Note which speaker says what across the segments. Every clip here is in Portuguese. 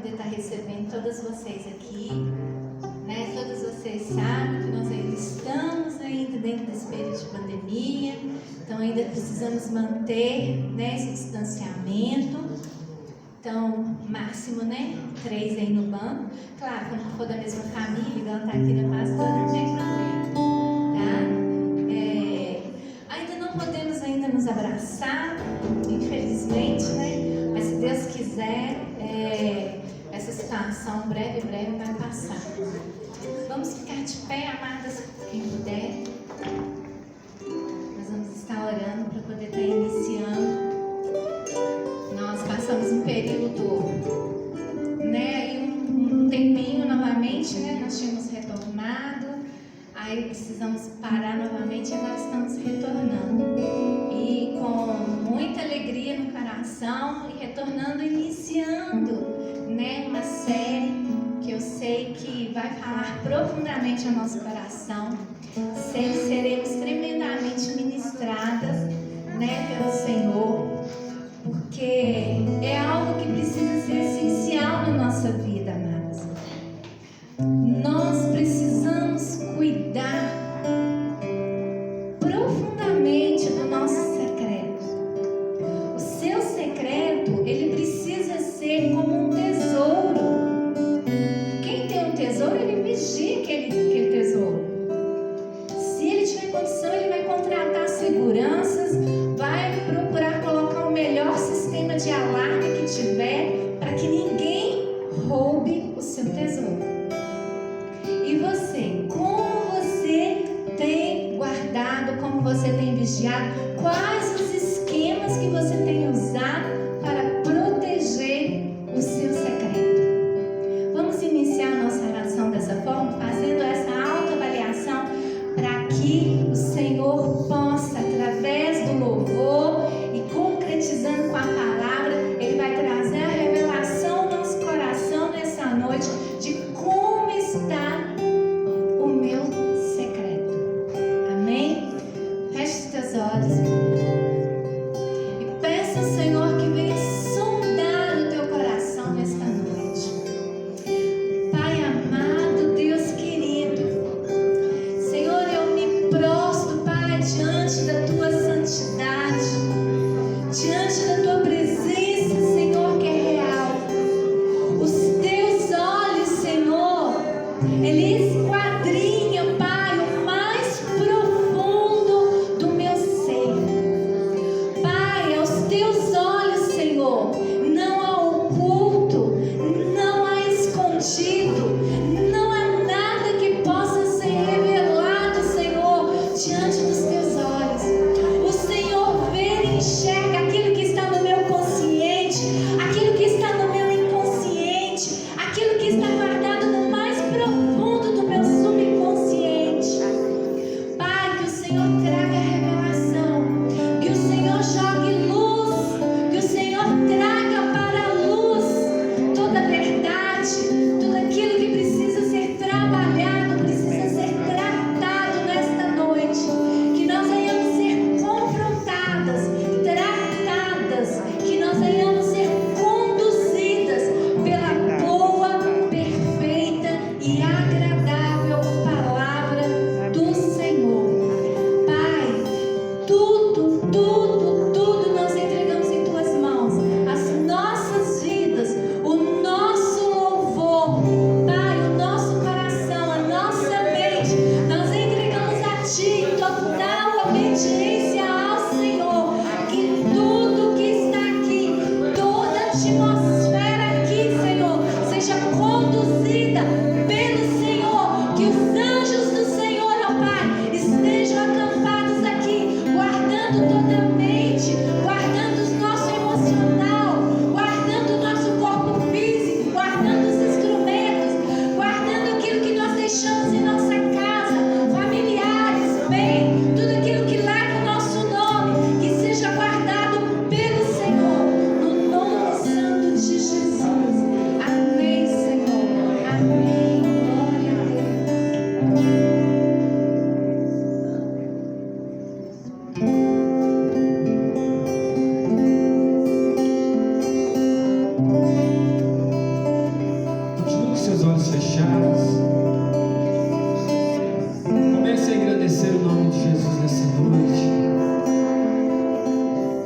Speaker 1: poder estar recebendo todas vocês aqui, né? Todas vocês sabem que nós ainda estamos dentro desse período de pandemia, então ainda precisamos manter, né, esse distanciamento. Então, máximo, né? 3 aí no banco. Claro, quando for da mesma família, igual tá aqui na pastora, não tem problema, tá? Ainda não podemos ainda nos abraçar, infelizmente, né? Mas se Deus quiser, essa situação breve vai passar. Vamos ficar de pé, amadas, quem puder. Nós vamos estar orando para poder estar iniciando. Nós passamos um período, né, um tempinho novamente, né, nós tínhamos retornado, aí precisamos parar novamente e agora estamos retornando. E com muita alegria no coração e retornando, iniciando, né, uma série que eu sei que vai falar profundamente ao nosso coração. Sei que seremos tremendamente ministradas, né, pelo Senhor. Porque é algo que precisa ser essencial na nossa vida, amados. Nós precisamos cuidar profundamente do nosso secreto. O seu secreto, ele precisa ser como um tesouro. Quem tem um tesouro, ele vigia aquele tesouro. Se ele tiver condição, ele vai contratar seguranças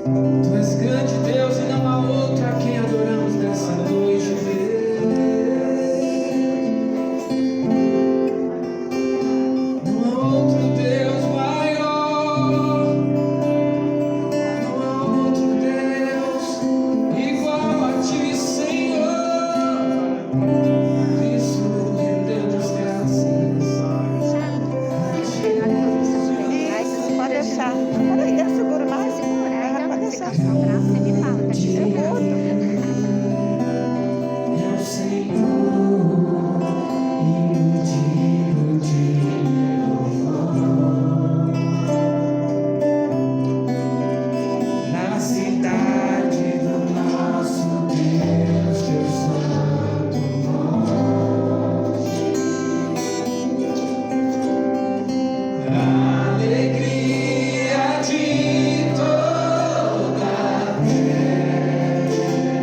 Speaker 2: Tu és grande, Deus, e não há outro a quem adoramos nessa noite, Deus. Não há outro Deus maior, não há outro Deus igual a ti, Senhor. Por isso rendemos graças.
Speaker 3: Pode deixar. Eu seguro mais. Pode deixar.
Speaker 4: Você me fala, tá aqui.
Speaker 3: Eu volto.
Speaker 2: É o Senhor e motivo de louvor na cidade do nosso Deus, teu santo monte. Alegria de toda a terra.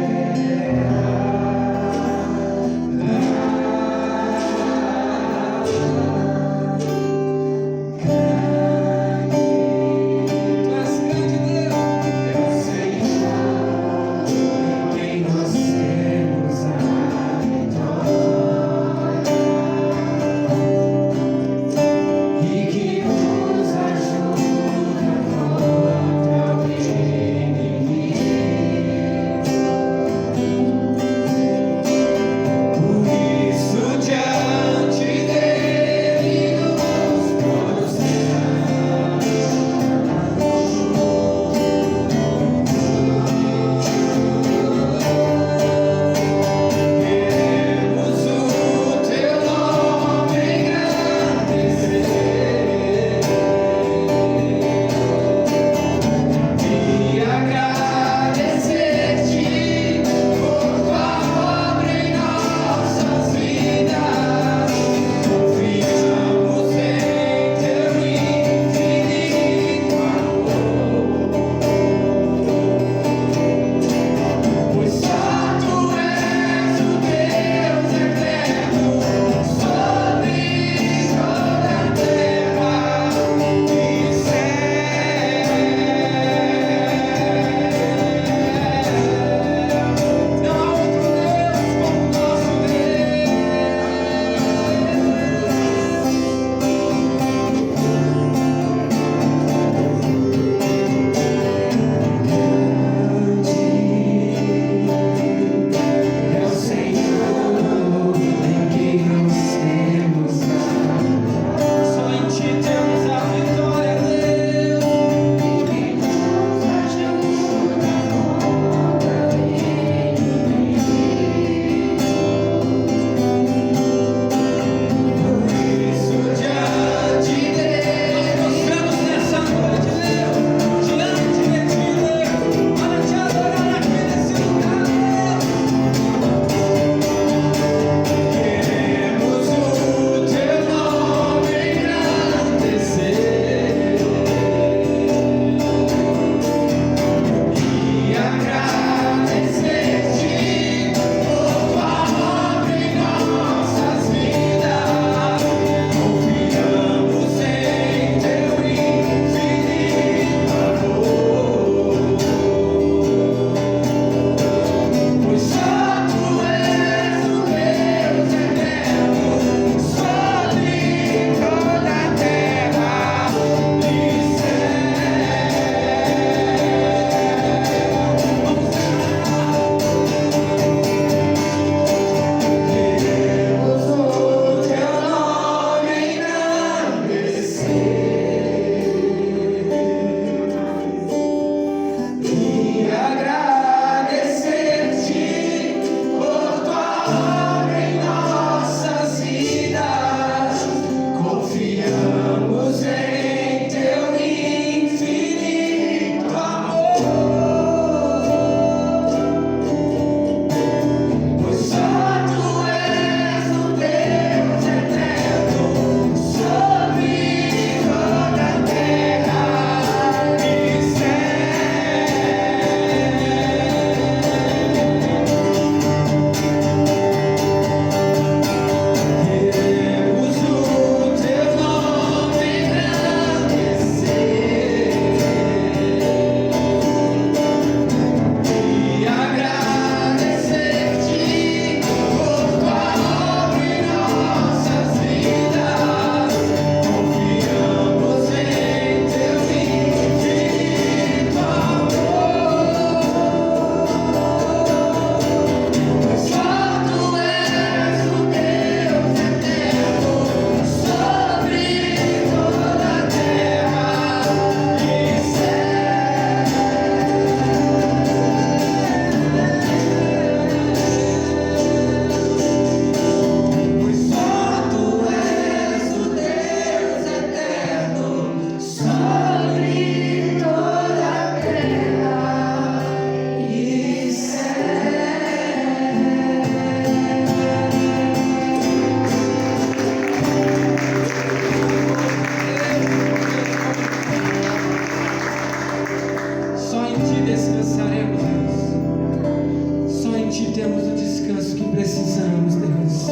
Speaker 2: Ti descansaremos, Deus. Só em Ti temos o descanso que precisamos, Deus.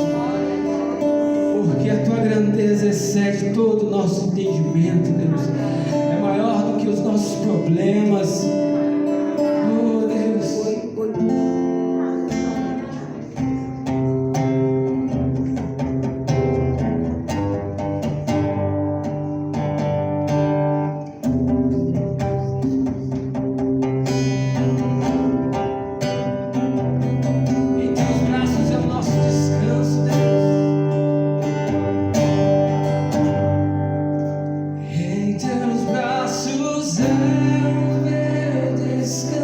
Speaker 2: Porque a Tua grandeza excede todo o nosso entendimento, Deus. É maior do que os nossos problemas. Oh, Deus. Em Teus braços é o nosso descanso, Deus. Em Teus braços é o meu descanso.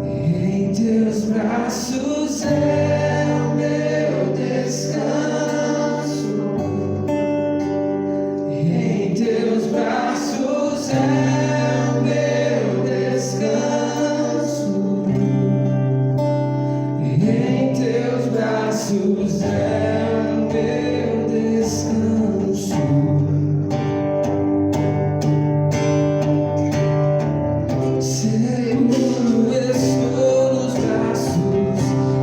Speaker 2: Em Teus braços é o meu descanso. Em Teus braços é o meu descanso. Em Teus braços é o meu descanso. Seguro estou nos braços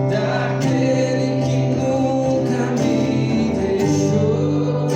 Speaker 2: daquele que nunca me deixou.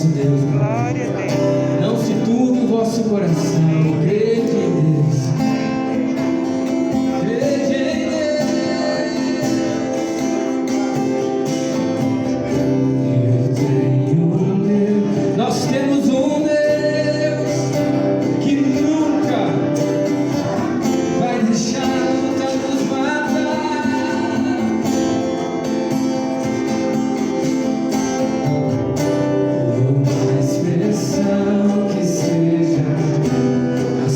Speaker 2: nosso Deus.
Speaker 3: Glória a Deus.
Speaker 2: Não se turbe o vosso coração. Crede em Deus. Crede em Deus. Eu tenho um Deus. Nós temos um Deus que nunca vai deixar a luta nos matar. Por mais pressão que seja, a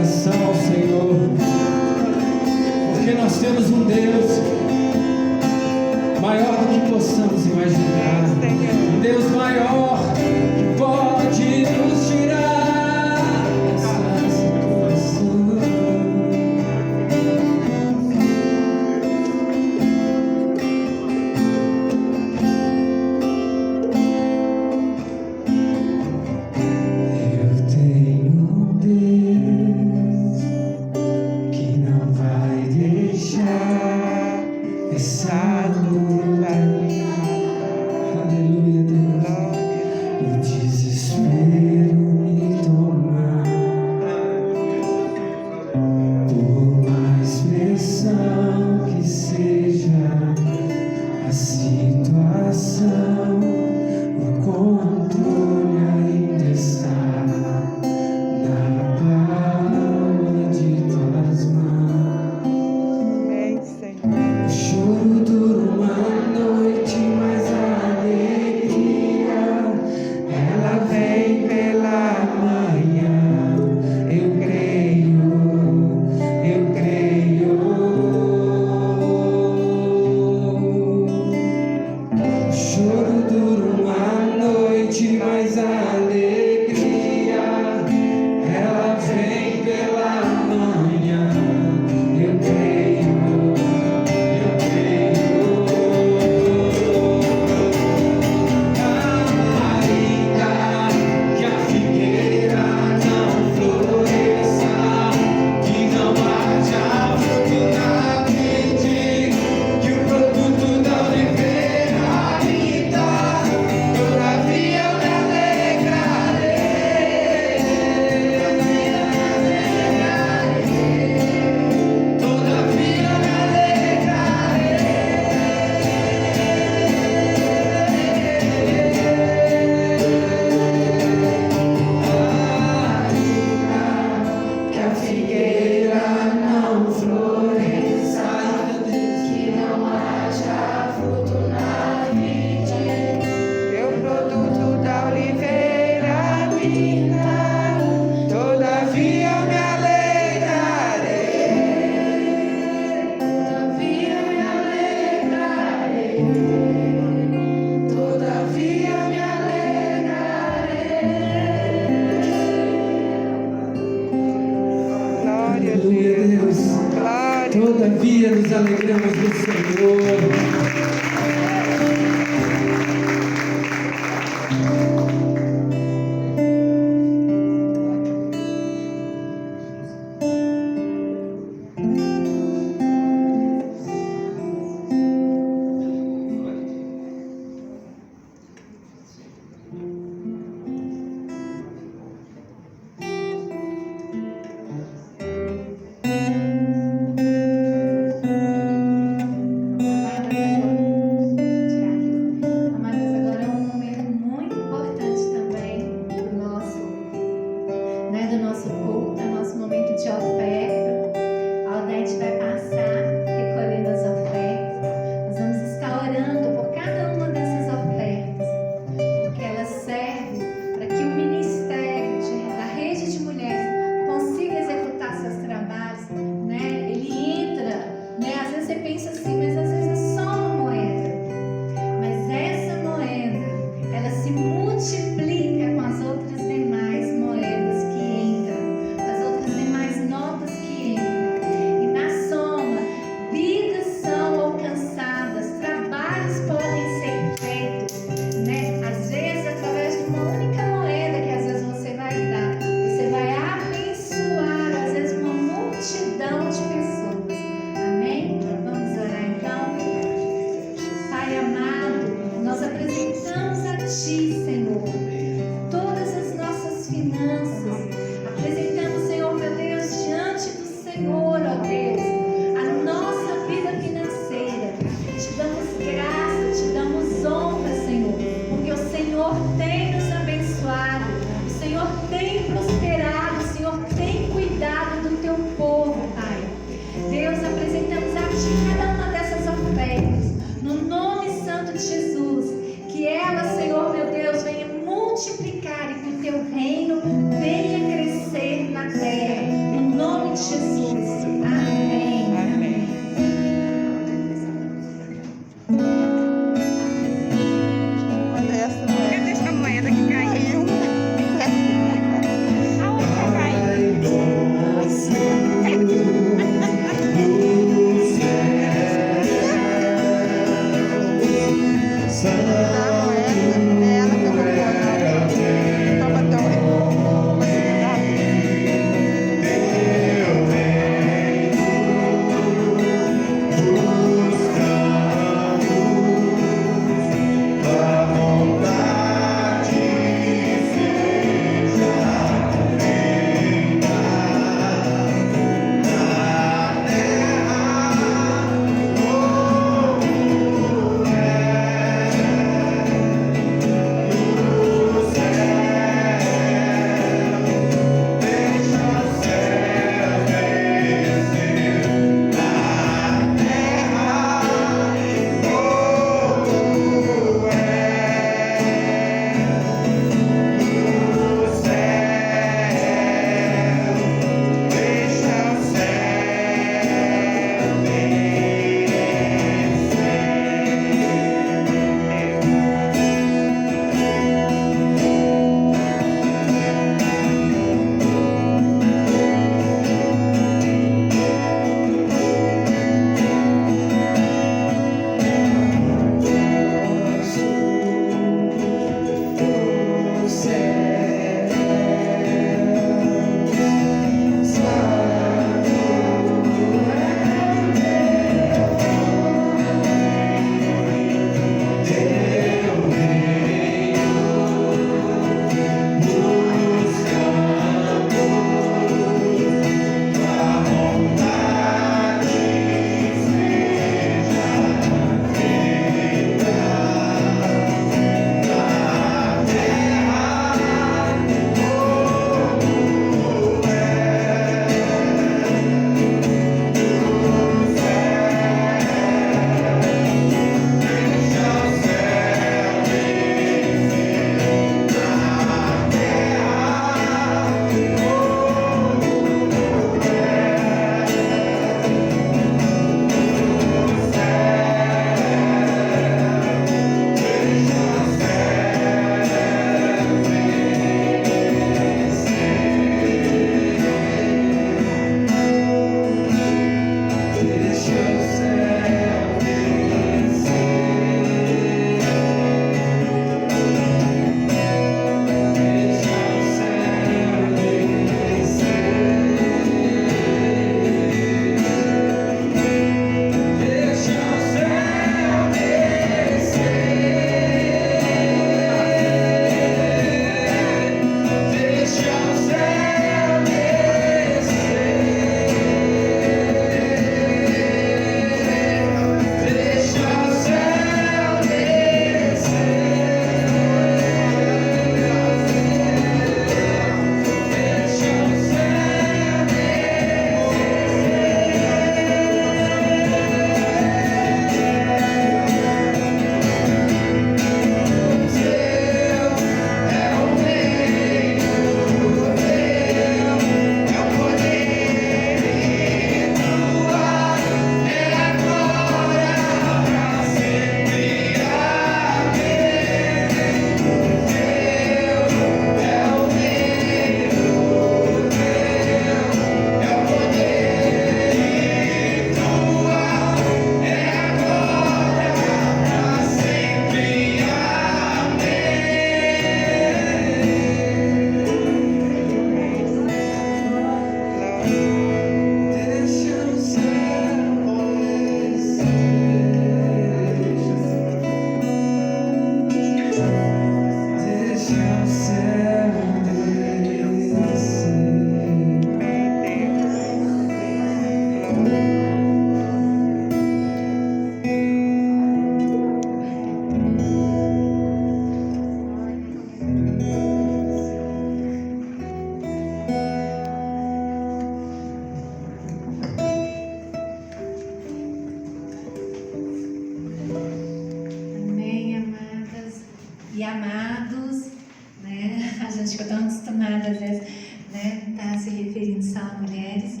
Speaker 1: gente fica tão acostumada, às vezes, né, tá se referindo só a mulheres.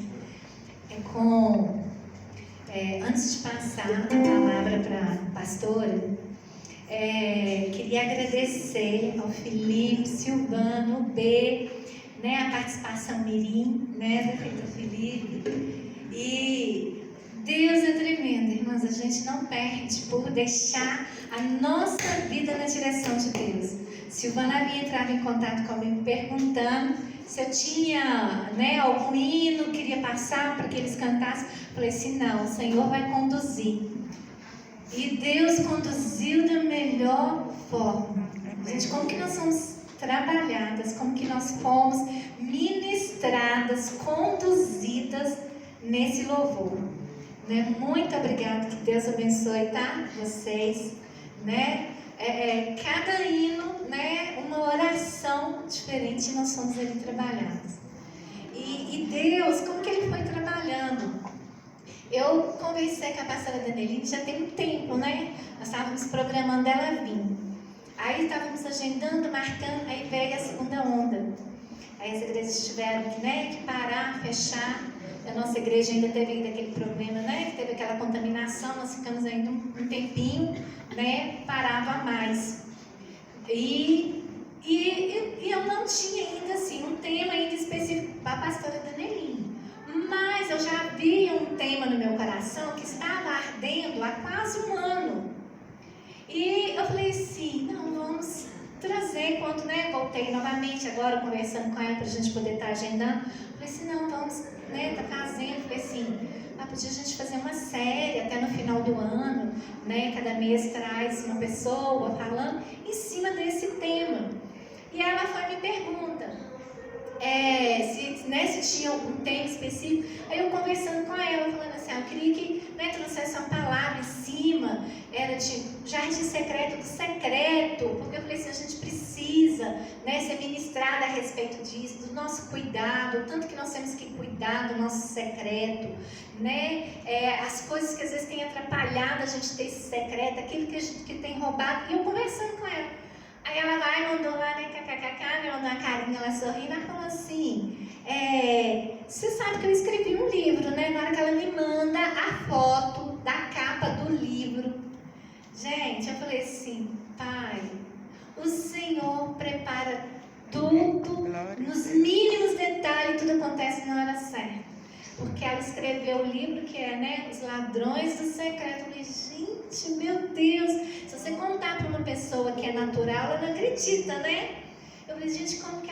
Speaker 1: Antes de passar a palavra para a pastora, queria agradecer ao Felipe, Silvano, B, né, a participação mirim, né, do Felipe. E Deus é tremendo, irmãs, a gente não perde por deixar a nossa vida na direção de Deus. Silvana havia entrado em contato comigo perguntando se eu tinha, né, algum hino, queria passar para que eles cantassem. Falei assim, não, o Senhor vai conduzir. E Deus conduziu da melhor forma. Gente, como que nós somos trabalhadas, como que nós fomos ministradas, conduzidas nesse louvor. Né? Muito obrigada, que Deus abençoe, tá? Vocês, né? Cada hino, né? Uma oração diferente, nós somos ali trabalhados. E Deus, como que Ele foi trabalhando? Eu conversei com a pastora Daneline já tem um tempo, né? Nós estávamos programando ela vir. Aí estávamos agendando, marcando, aí veio a segunda onda. Aí as igrejas tiveram, né, que parar, fechar. A nossa igreja ainda teve aquele problema, né? Que teve aquela contaminação, nós ficamos ainda um tempinho, né? Parava mais. E eu não tinha ainda assim um tema ainda específico para a pastora Daneline. Mas eu já havia um tema no meu coração que estava ardendo há quase um ano. E eu falei assim, não, vamos trazer, quando, né, voltei novamente agora conversando com ela para a gente poder estar agendando. Falei assim, não, vamos, né, tá fazendo. Falei assim, podia a gente fazer uma série até no final do ano, né, cada mês traz uma pessoa falando em cima desse tema. E ela foi e me pergunta, se tinha algum tema específico. Aí eu conversando com ela, falando assim, eu queria que, né, trouxesse uma palavra em cima, era de jardim secreto do secreto, porque eu falei assim, a gente precisa, né, ser ministrada a respeito disso, do nosso cuidado, o tanto que nós temos que cuidar do nosso secreto, né, as coisas que às vezes têm atrapalhado a gente ter esse secreto, aquilo que tem roubado. E eu conversando com ela. Aí ela vai e mandou lá, né, kkkk, mandou uma carinha lá sorrindo, ela falou assim, você sabe que eu escrevi um livro, né? Na hora que ela me manda a foto da capa do livro. Gente, eu falei assim, Pai, o Senhor prepara tudo, nos mínimos detalhes, tudo acontece na hora certa. Porque ela escreveu o livro que é, né, Os Ladrões do Secreto. Eu falei, gente, meu Deus, se você contar para uma pessoa que é natural, ela não acredita, né? Eu falei, gente, como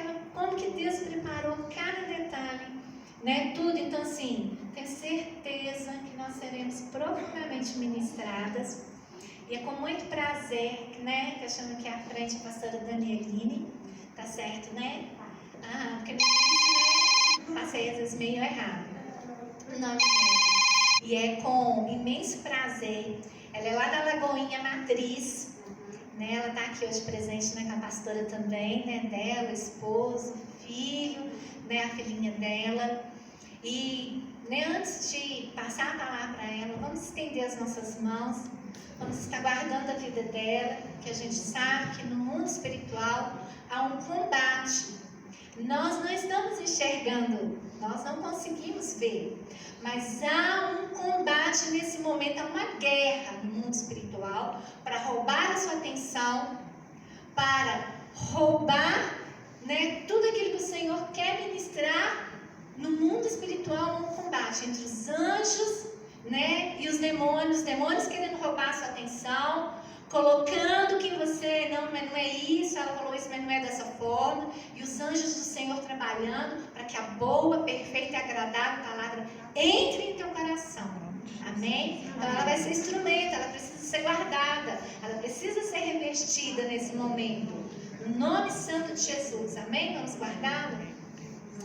Speaker 1: que Deus preparou cada detalhe, né, tudo. Então, assim, tenho certeza que nós seremos profundamente ministradas. E é com muito prazer, né, que eu chamo aqui à frente a pastora Danieline, tá certo, né? Porque me disse, né, passei às vezes meio errado. O nome dela. E é com imenso prazer. Ela é lá da Lagoinha Matriz, né? Ela está aqui hoje presente, né, com a pastora também, né, dela, o esposo, o filho, né, a filhinha dela. E, né, antes de passar a palavra para ela, vamos estender as nossas mãos, vamos estar guardando a vida dela, que a gente sabe que no mundo espiritual há um combate. Nós não estamos enxergando, nós não conseguimos ver, mas há um combate nesse momento, há uma guerra no mundo espiritual para roubar a sua atenção, para roubar, né, tudo aquilo que o Senhor quer ministrar no mundo espiritual, um combate entre os anjos, né, e os demônios querendo roubar a sua atenção, colocando que você não é isso, ela falou isso, mas não é dessa forma, e os anjos do Senhor trabalhando para que a boa, perfeita e agradável palavra entre em teu coração. Amém? Então ela vai ser instrumento, ela precisa ser guardada, ela precisa ser revestida nesse momento. No nome santo de Jesus, amém? Vamos guardá-la?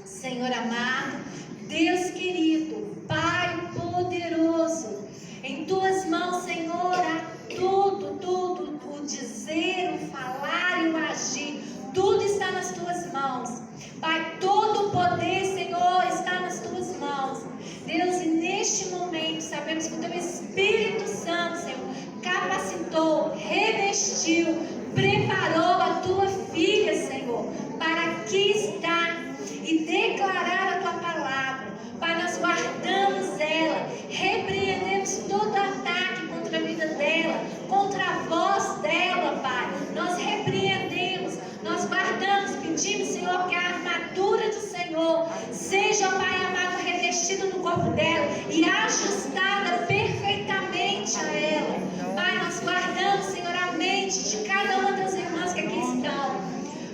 Speaker 1: Senhor amado, Deus querido, Pai poderoso, em tuas mãos, Senhor, há tudo, o dizer, o falar e o agir, tudo está nas tuas mãos. Pai, todo o poder, Senhor, está nas tuas mãos. Deus, e neste momento, sabemos que o teu Espírito Santo, Senhor, capacitou, revestiu, preparou a tua filha, Senhor, para corpo dela e ajustada perfeitamente a ela. Pai, nós guardamos, Senhor, a mente de cada uma das irmãs que aqui estão.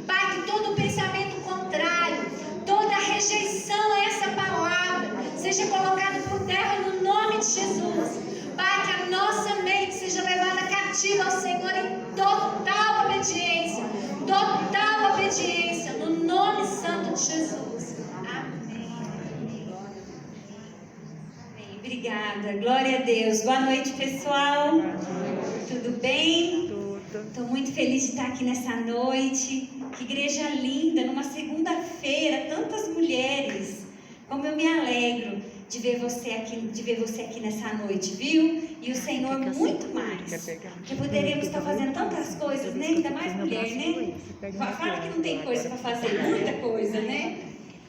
Speaker 1: Pai, que todo pensamento contrário, toda rejeição a essa palavra seja colocado por terra no nome de Jesus. Pai, que a nossa mente seja levada cativa ao Senhor em total obediência, no nome santo de Jesus. Amém.
Speaker 4: Amém. Obrigada, glória a Deus. Boa noite, pessoal. Tudo bem? Estou muito feliz de estar aqui nessa noite. Que igreja linda, numa segunda-feira, tantas mulheres. Como eu me alegro de ver você aqui nessa noite, viu? E o Senhor muito mais. Que poderemos estar fazendo tantas coisas, né? Ainda mais mulher, né? Fala que não tem coisa para fazer, muita coisa, né?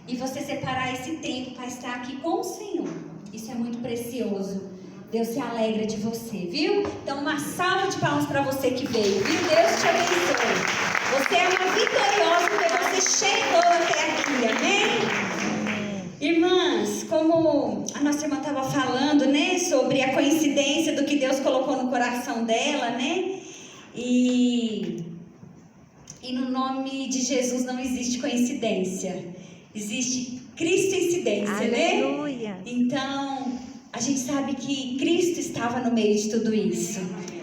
Speaker 4: E você separar esse tempo para estar aqui com o Senhor. Isso é muito precioso. Deus se alegra de você, viu? Então, uma salva de palmas para você que veio, viu? Deus te abençoe. Você é uma vitoriosa porque você chegou até aqui, amém? Irmãs, como a nossa irmã estava falando, né? Sobre a coincidência do que Deus colocou no coração dela, né? E no nome de Jesus não existe coincidência. Existe Cristo-incidência,
Speaker 3: Aleluia.
Speaker 4: né? Então, a gente sabe que Cristo estava no meio de tudo isso,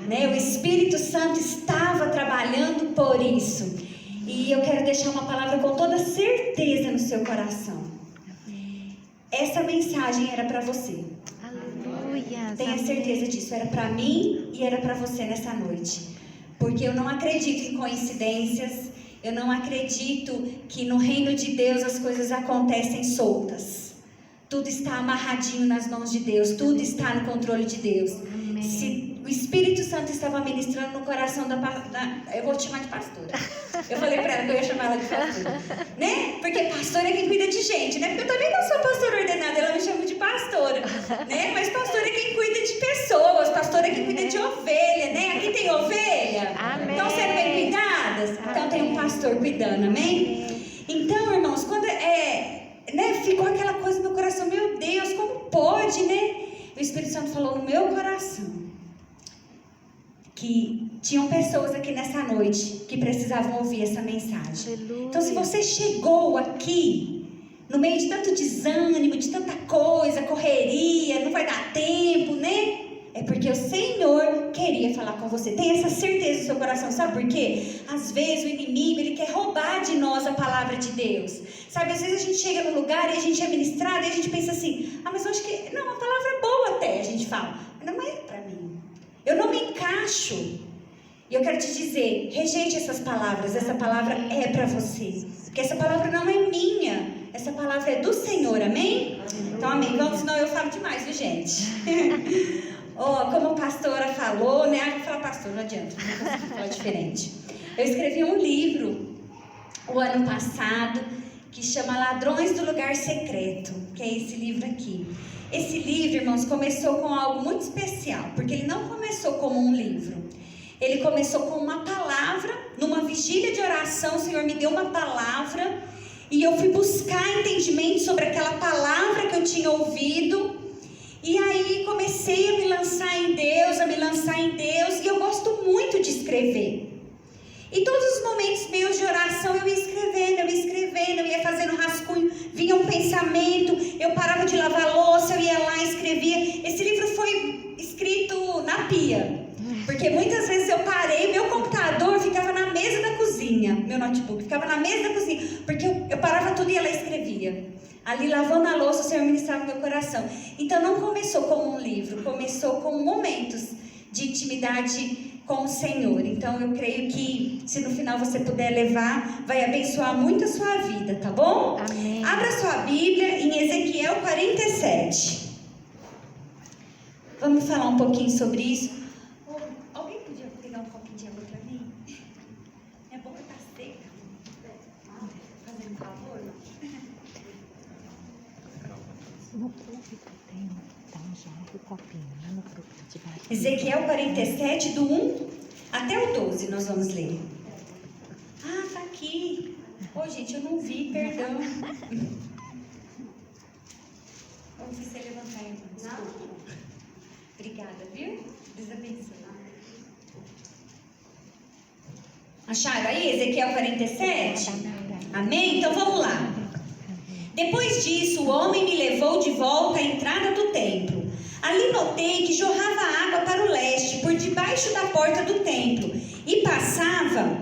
Speaker 4: né? O Espírito Santo estava trabalhando por isso. E eu quero deixar uma palavra com toda certeza no seu coração. Essa mensagem era para você.
Speaker 3: Aleluia.
Speaker 4: Tenha certeza disso. Era para mim e era para você nessa noite. Porque eu não acredito em coincidências. Eu não acredito que no reino de Deus as coisas acontecem soltas. Tudo está amarradinho nas mãos de Deus. Tudo está no controle de Deus.
Speaker 3: Amém.
Speaker 4: Se o Espírito Santo estava ministrando no coração eu vou te chamar de pastora. Eu falei para ela que eu ia chamar ela de pastora, né? Porque pastora é quem cuida de gente, né? Porque eu também não sou pastora ordenada, ela me chama de pastora, né? Mas pastora é quem cuida de pessoas, pastora é quem cuida de ovelha, né? Aqui tem ovelha?
Speaker 3: Amém.
Speaker 4: Estão sendo bem cuidadas? Então tem um pastor cuidando, amém? Então, irmãos, quando ficou aquela coisa no meu coração, meu Deus, como pode, né? O Espírito Santo falou no meu coração que tinham pessoas aqui nessa noite que precisavam ouvir essa mensagem.
Speaker 3: Aleluia.
Speaker 4: Então, se você chegou aqui no meio de tanto desânimo, de tanta coisa, correria, não vai dar tempo, né? É porque o Senhor queria falar com você. Tenha essa certeza no seu coração. Sabe por quê? Às vezes o inimigo, ele quer roubar de nós a palavra de Deus. Sabe, às vezes a gente chega num lugar e a gente é ministrado e a gente pensa assim, mas eu acho que, não, a palavra é boa até, a gente fala. Mas não é pra mim. Eu não me encaixo. E eu quero te dizer, rejeite essas palavras. Essa palavra é pra você. Porque essa palavra não é minha. Essa palavra é do Senhor, amém? Então, amém. Vamos, senão eu falo demais, viu, gente? Como a pastora falou, né? Vou falar pastor, não adianta, não consigo falar diferente. Eu escrevi um livro o ano passado que chama Ladrões do Lugar Secreto, que é esse livro aqui. Esse livro, irmãos, começou com algo muito especial, porque ele não começou como um livro. Ele começou com uma palavra, numa vigília de oração, o Senhor me deu uma palavra e eu fui buscar entendimento sobre aquela palavra que eu tinha ouvido. E aí comecei a me lançar em Deus, e eu gosto muito de escrever. E todos os momentos meus de oração eu ia escrevendo, eu ia fazendo rascunho, vinha um pensamento, eu parava de lavar louça, eu ia lá e escrevia. Esse livro foi escrito na pia, porque muitas vezes eu parei, meu computador ficava na mesa da cozinha, meu notebook ficava na mesa da cozinha, porque eu parava tudo e ela escrevia. Ali lavando a louça, o Senhor ministrava no meu coração. Então não começou como um livro, começou com momentos de intimidade com o Senhor. Então eu creio que se no final você puder levar, vai abençoar muito a sua vida, tá bom?
Speaker 3: Amém.
Speaker 4: Abra sua Bíblia em Ezequiel 47. Vamos falar um pouquinho sobre isso. Alguém podia pegar um copinho de água para mim? Minha boca tá seca. Fazendo um favor?
Speaker 3: No púlpito tem já o copinho, lá no púlpito de baixo.
Speaker 4: Ezequiel 47, do 1 até o 12, nós vamos ler. Ah, tá aqui. Gente, eu não vi, perdão. não vi você levantar, irmã. Desculpa. Obrigada, viu? Deus abençoe. Acharam aí Ezequiel 47? Amém? Então vamos lá. Depois disso, o homem me levou de volta à entrada do templo. Ali notei que jorrava água para o leste, por debaixo da porta do templo, e passava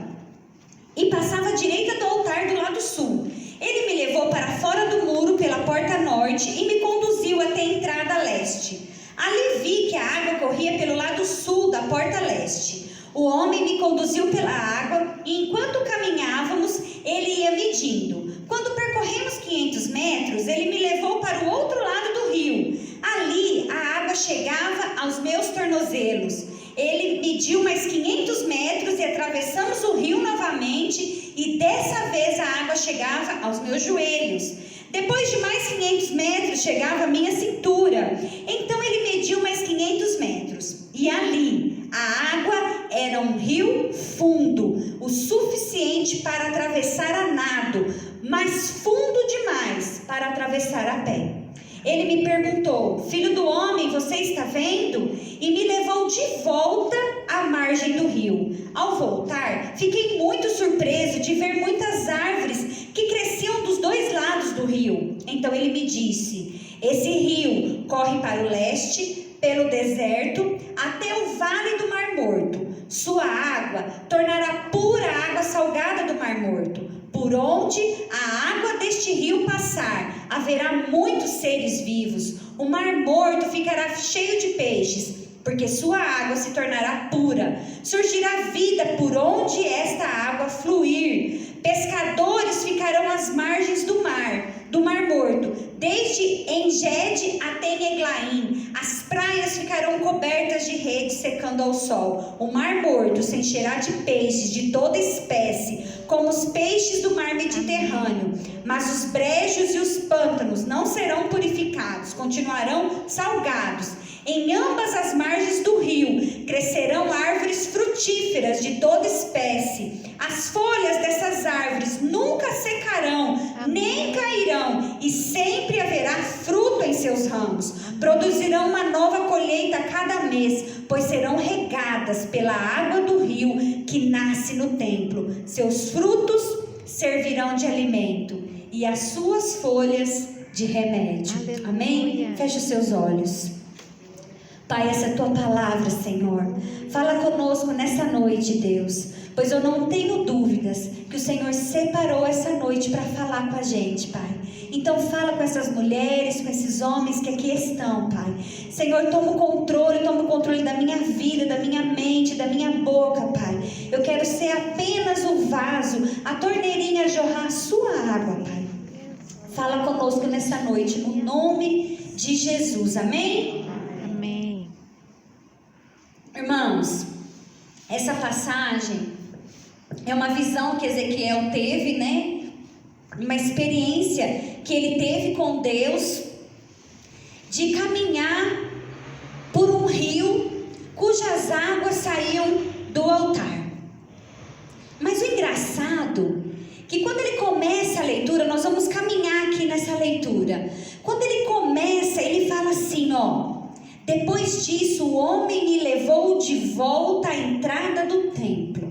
Speaker 4: à direita do altar do lado sul. Ele me levou para fora do muro pela porta norte e me conduziu até a entrada leste. Ali vi que a água corria pelo lado sul da porta leste. O homem me conduziu pela água e enquanto caminhávamos, ele ia medindo. Quando percorremos 500 metros, ele me levou para o outro lado do rio. Ali a água chegava aos meus tornozelos. Ele mediu mais 500 metros e atravessamos o rio novamente e dessa vez a água chegava aos meus joelhos. Depois de mais 500 metros chegava à minha cintura. Então ele mediu mais 500 metros e ali a água era um rio fundo, o suficiente para atravessar a nado, mas fundo demais para atravessar a pé. Ele me perguntou: filho do homem, você está vendo? E me levou de volta à margem do rio. Ao voltar, fiquei muito surpreso de ver muitas árvores que cresciam dos dois lados do rio. Então ele me disse: esse rio corre para o leste, pelo deserto, até o vale do Mar Morto. Sua água tornará pura a água salgada do Mar Morto. Por onde a água deste rio passar, haverá muitos seres vivos. O Mar Morto ficará cheio de peixes, porque sua água se tornará pura. Surgirá vida por onde esta água fluir. Pescadores ficarão às margens do Mar Morto, desde En-Gedi até Neglaim. As praias ficarão cobertas de redes secando ao sol. O Mar Morto se encherá de peixes de toda espécie, como os peixes do mar Mediterrâneo. Mas os brejos e os pântanos não serão purificados, continuarão salgados. Em ambas as margens do rio crescerão árvores frutíferas de toda espécie. As folhas dessas árvores nunca secarão, nem cairão, e sempre haverá fruto em seus ramos. Produzirão uma nova colheita a cada mês, pois serão regadas pela água do rio que nasce no templo. Seus frutos servirão de alimento e as suas folhas de remédio. Aleluia. Amém? Feche os seus olhos. Pai, essa é a tua palavra, Senhor. Fala conosco nessa noite, Deus, pois eu não tenho dúvidas que o Senhor separou essa noite para falar com a gente, Pai. Então fala com essas mulheres, com esses homens que aqui estão, Pai. Senhor, toma o controle da minha vida, da minha mente, da minha boca, Pai. Eu quero ser apenas o vaso, a torneirinha a jorrar a sua água, Pai. Fala conosco nessa noite, no nome de Jesus, amém?
Speaker 3: Amém.
Speaker 4: Irmãos, essa passagem é uma visão que Ezequiel teve, né? Uma experiência que ele teve com Deus de caminhar por um rio cujas águas saíam do altar. Mas o engraçado é que quando ele começa a leitura, nós vamos caminhar aqui nessa leitura. Quando ele começa, ele fala assim, ó: depois disso o homem me levou de volta à entrada do templo.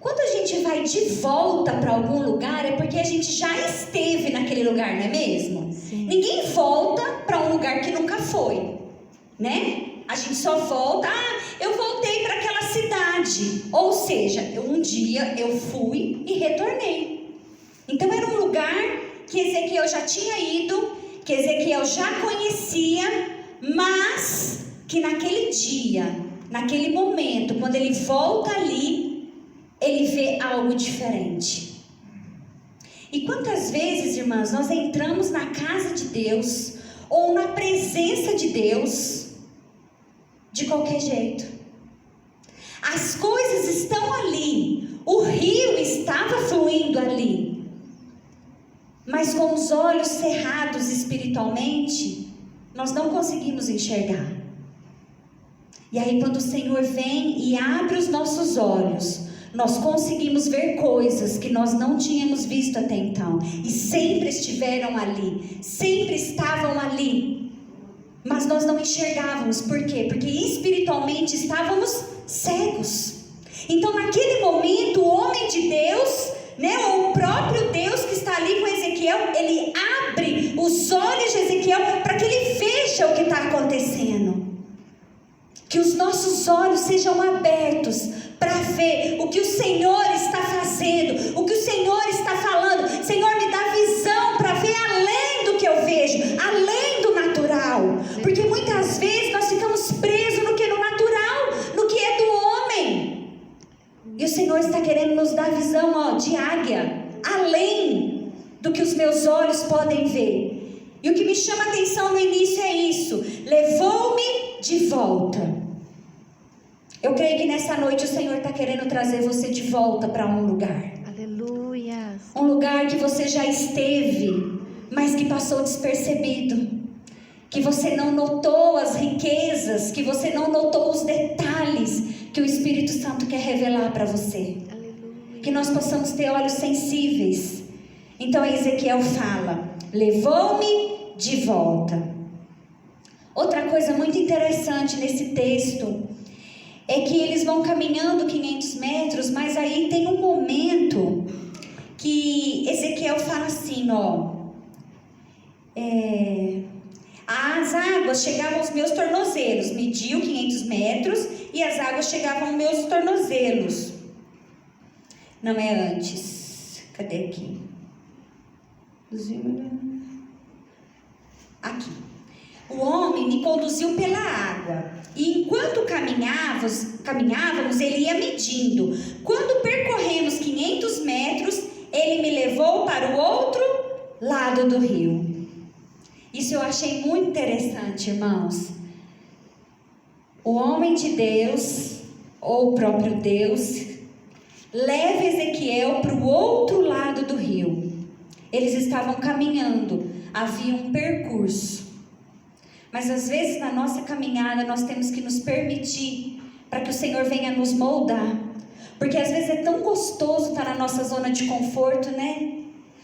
Speaker 4: Quando a gente vai de volta para algum lugar, é porque a gente já esteve naquele lugar, não é mesmo?
Speaker 3: Sim.
Speaker 4: Ninguém volta para um lugar que nunca foi, né? A gente só volta, eu voltei para aquela cidade. Ou seja, um dia eu fui e retornei. Então era um lugar que Ezequiel já tinha ido, que Ezequiel já conhecia, mas que naquele dia, naquele momento, quando ele volta ali, ele vê algo diferente. E quantas vezes, irmãs, nós entramos na casa de Deus ou na presença de Deus de qualquer jeito? As coisas estão ali, o rio estava fluindo ali, mas com os olhos cerrados espiritualmente, nós não conseguimos enxergar. E aí quando o Senhor vem e abre os nossos olhos, nós conseguimos ver coisas que nós não tínhamos visto até então, e sempre estiveram ali, sempre estavam ali, mas nós não enxergávamos. Por quê? Porque espiritualmente estávamos cegos. Então naquele momento o homem de Deus, ou o próprio Deus que está ali com Ezequiel, ele abre os olhos de Ezequiel para que ele veja o que está acontecendo. Que os nossos olhos sejam abertos para ver o que o Senhor está fazendo, o que o Senhor está falando. Senhor, me dá visão para ver além do que eu vejo, além do natural. Porque muitas vezes nós ficamos presos no que é no natural, no que é do homem. E o Senhor está querendo nos dar visão de águia, além do que os meus olhos podem ver. E o que me chama a atenção no início é isso: levou-me de volta. Eu creio que nessa noite o Senhor está querendo trazer você de volta para um lugar.
Speaker 3: Aleluia.
Speaker 4: Um lugar que você já esteve, mas que passou despercebido. Que você não notou as riquezas, que você não notou os detalhes que o Espírito Santo quer revelar para você.
Speaker 3: Aleluia.
Speaker 4: Que nós possamos ter olhos sensíveis. Então Ezequiel fala: levou-me de volta. Outra coisa muito interessante nesse texto é que eles vão caminhando 500 metros, mas aí tem um momento que Ezequiel fala assim, as águas chegavam aos meus tornozelos, mediu 500 metros e as águas chegavam aos meus tornozelos. Não é antes, cadê aqui? Aqui. O homem me conduziu pela água, e enquanto caminhávamos, ele ia medindo. Quando percorremos 500 metros, ele me levou para o outro lado do rio. Isso eu achei muito interessante, irmãos. O homem de Deus, ou o próprio Deus, leva Ezequiel para o outro lado do rio. Eles estavam caminhando, havia um percurso. Mas às vezes na nossa caminhada nós temos que nos permitir para que o Senhor venha nos moldar. Porque às vezes é tão gostoso estar na nossa zona de conforto, né?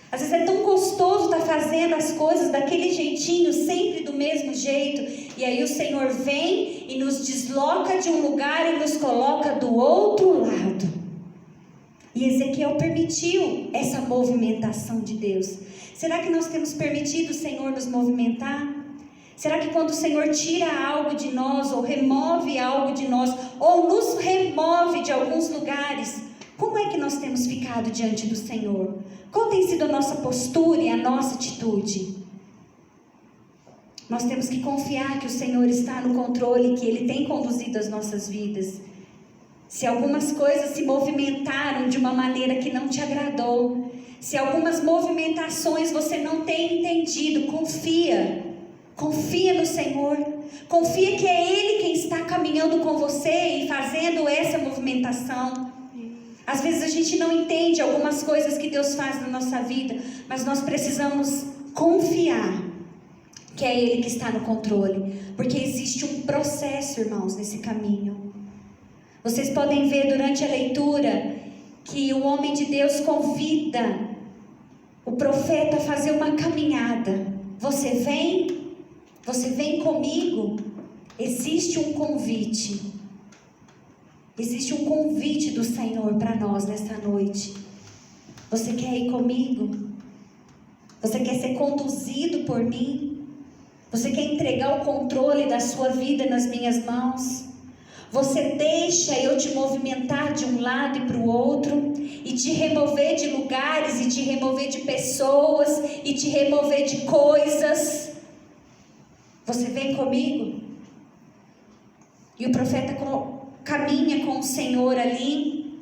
Speaker 4: Às vezes é tão gostoso estar fazendo as coisas daquele jeitinho, sempre do mesmo jeito. E aí o Senhor vem e nos desloca de um lugar e nos coloca do outro lado. E Ezequiel permitiu essa movimentação de Deus. Será que nós temos permitido o Senhor nos movimentar? Será que quando o Senhor tira algo de nós, ou remove algo de nós, ou nos remove de alguns lugares, como é que nós temos ficado diante do Senhor? Qual tem sido a nossa postura e a nossa atitude? Nós temos que confiar que o Senhor está no controle, que Ele tem conduzido as nossas vidas. Se algumas coisas se movimentaram de uma maneira que não te agradou, se algumas movimentações você não tem entendido, confia no Senhor, confia que é Ele quem está caminhando com você e fazendo essa movimentação. Às vezes a gente não entende algumas coisas que Deus faz na nossa vida, mas nós precisamos confiar que é Ele que está no controle, porque existe um processo, irmãos, nesse caminho. Vocês podem ver durante a leitura que o homem de Deus convida o profeta a fazer uma caminhada. Você vem comigo? Existe um convite. Existe um convite do Senhor para nós nesta noite. Você quer ir comigo? Você quer ser conduzido por mim? Você quer entregar o controle da sua vida nas minhas mãos? Você deixa eu te movimentar de um lado e para o outro, e te remover de lugares, e te remover de pessoas, e te remover de coisas? Você vem comigo? E o profeta caminha com o Senhor ali.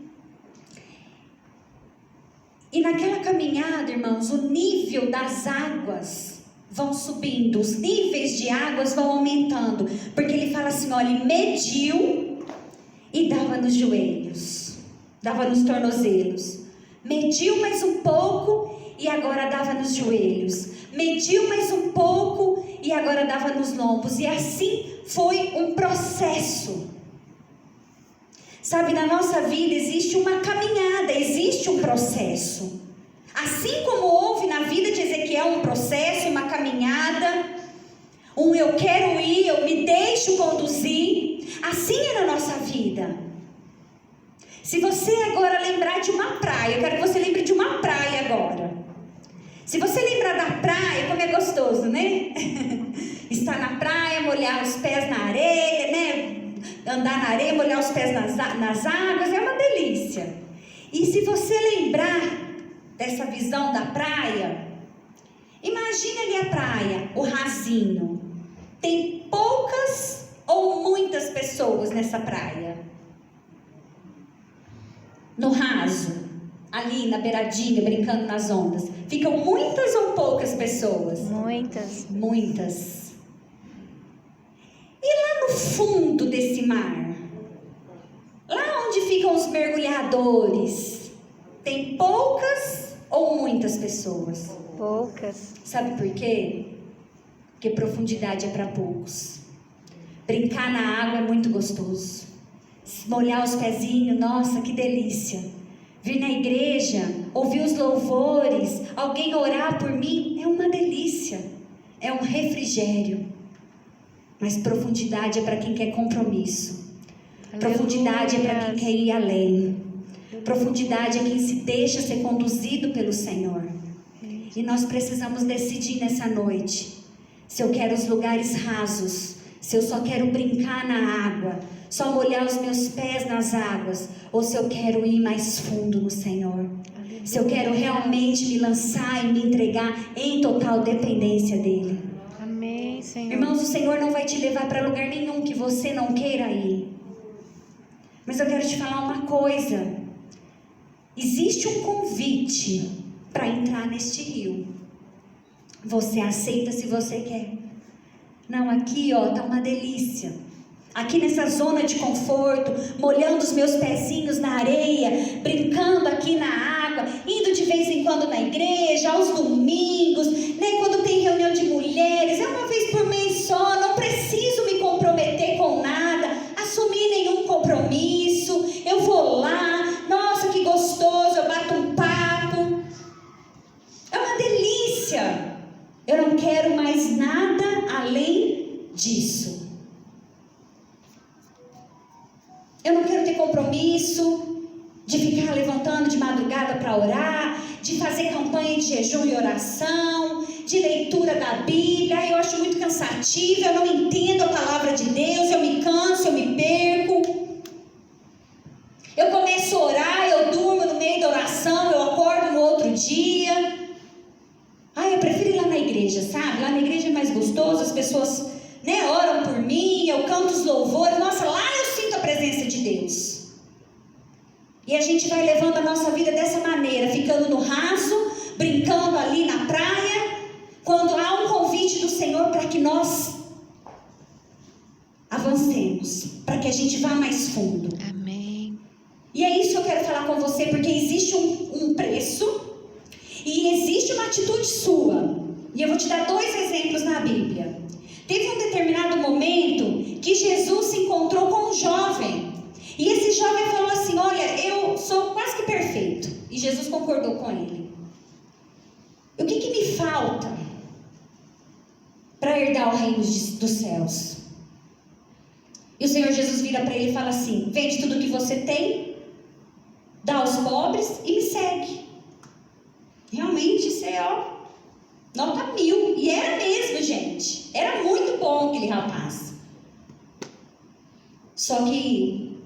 Speaker 4: E naquela caminhada, irmãos, o nível das águas vão subindo, os níveis de águas vão aumentando, porque ele fala assim, olha, ele mediu e dava nos joelhos, dava nos tornozelos, mediu mais um pouco e agora dava nos joelhos, mediu mais um pouco e agora dava nos lombos, e assim foi um processo. Sabe, na nossa vida existe uma caminhada, existe um processo. Assim como houve na vida de Ezequiel um processo, uma caminhada, eu quero ir, eu me deixo conduzir, assim é na nossa vida. Se você agora lembrar de uma praia, eu quero que você lembre de uma praia agora. Se você lembrar da praia, como é gostoso, né? Estar na praia, molhar os pés na areia, né? Andar na areia, molhar os pés nas águas, é uma delícia. E se você lembrar dessa visão da praia, imagine ali a praia, o rasinho. Tem poucas ou muitas pessoas nessa praia? No raso, ali na beiradinha, brincando nas ondas, ficam muitas ou poucas pessoas?
Speaker 3: Muitas.
Speaker 4: Muitas. E lá no fundo desse mar, lá onde ficam os mergulhadores, tem poucas ou muitas pessoas?
Speaker 3: Poucas.
Speaker 4: Sabe por quê? Porque profundidade é para poucos. Brincar na água é muito gostoso. Molhar os pezinhos, nossa, que delícia. Vir na igreja, ouvir os louvores, alguém orar por mim, é uma delícia. É um refrigério. Mas profundidade é para quem quer compromisso.
Speaker 3: Aleluia.
Speaker 4: Profundidade é para quem quer ir além. Profundidade é quem se deixa ser conduzido pelo Senhor. E nós precisamos decidir nessa noite se eu quero os lugares rasos, se eu só quero brincar na água, só molhar os meus pés nas águas, ou se eu quero ir mais fundo no Senhor. Se eu quero realmente me lançar e me entregar em total dependência dEle.
Speaker 3: Amém, Senhor.
Speaker 4: Irmãos, o Senhor não vai te levar para lugar nenhum que você não queira ir. Mas eu quero te falar uma coisa. Existe um convite para entrar neste rio. Você aceita se você quer. Não, aqui ó, tá uma delícia. Aqui nessa zona de conforto, molhando os meus pezinhos na areia, brincando aqui na água, indo de vez em quando na igreja, aos domingos, né, quando tem reunião de mulheres, é uma vez por mês só, não preciso me comprometer com nada, assumir nenhum compromisso, eu vou lá, nossa que gostoso, eu bato um papo, é uma delícia, eu não quero mais nada além disso. Eu não quero ter compromisso de ficar levantando de madrugada para orar, de fazer campanha de jejum e oração, de leitura da Bíblia. Eu acho muito cansativo, eu não entendo a palavra de Deus, eu me canso, eu me perco. Eu começo a orar, eu durmo no meio da oração, eu acordo no outro dia. Eu prefiro ir lá na igreja, sabe? Lá na igreja é mais gostoso, as pessoas, né, oram por mim, eu canto os louvores. Nossa, lá eu sinto a presença de Deus. E a gente vai levando a nossa vida dessa maneira, ficando no raso, brincando ali na praia, quando há um convite do Senhor para que nós avancemos, para que a gente vá mais fundo.
Speaker 3: Amém.
Speaker 4: E é isso que eu quero falar com você, porque existe um preço e existe uma atitude sua. E eu vou te dar 2 exemplos na Bíblia. Teve um determinado momento que Jesus se encontrou com um jovem. E esse jovem falou assim: olha, eu sou quase que perfeito. E Jesus concordou com ele. O que me falta para herdar o reino dos céus? E o Senhor Jesus vira para ele e fala assim: vende tudo que você tem, dá aos pobres e me segue. Realmente isso é nota 1000. E era mesmo, gente. Era muito bom aquele rapaz. Só que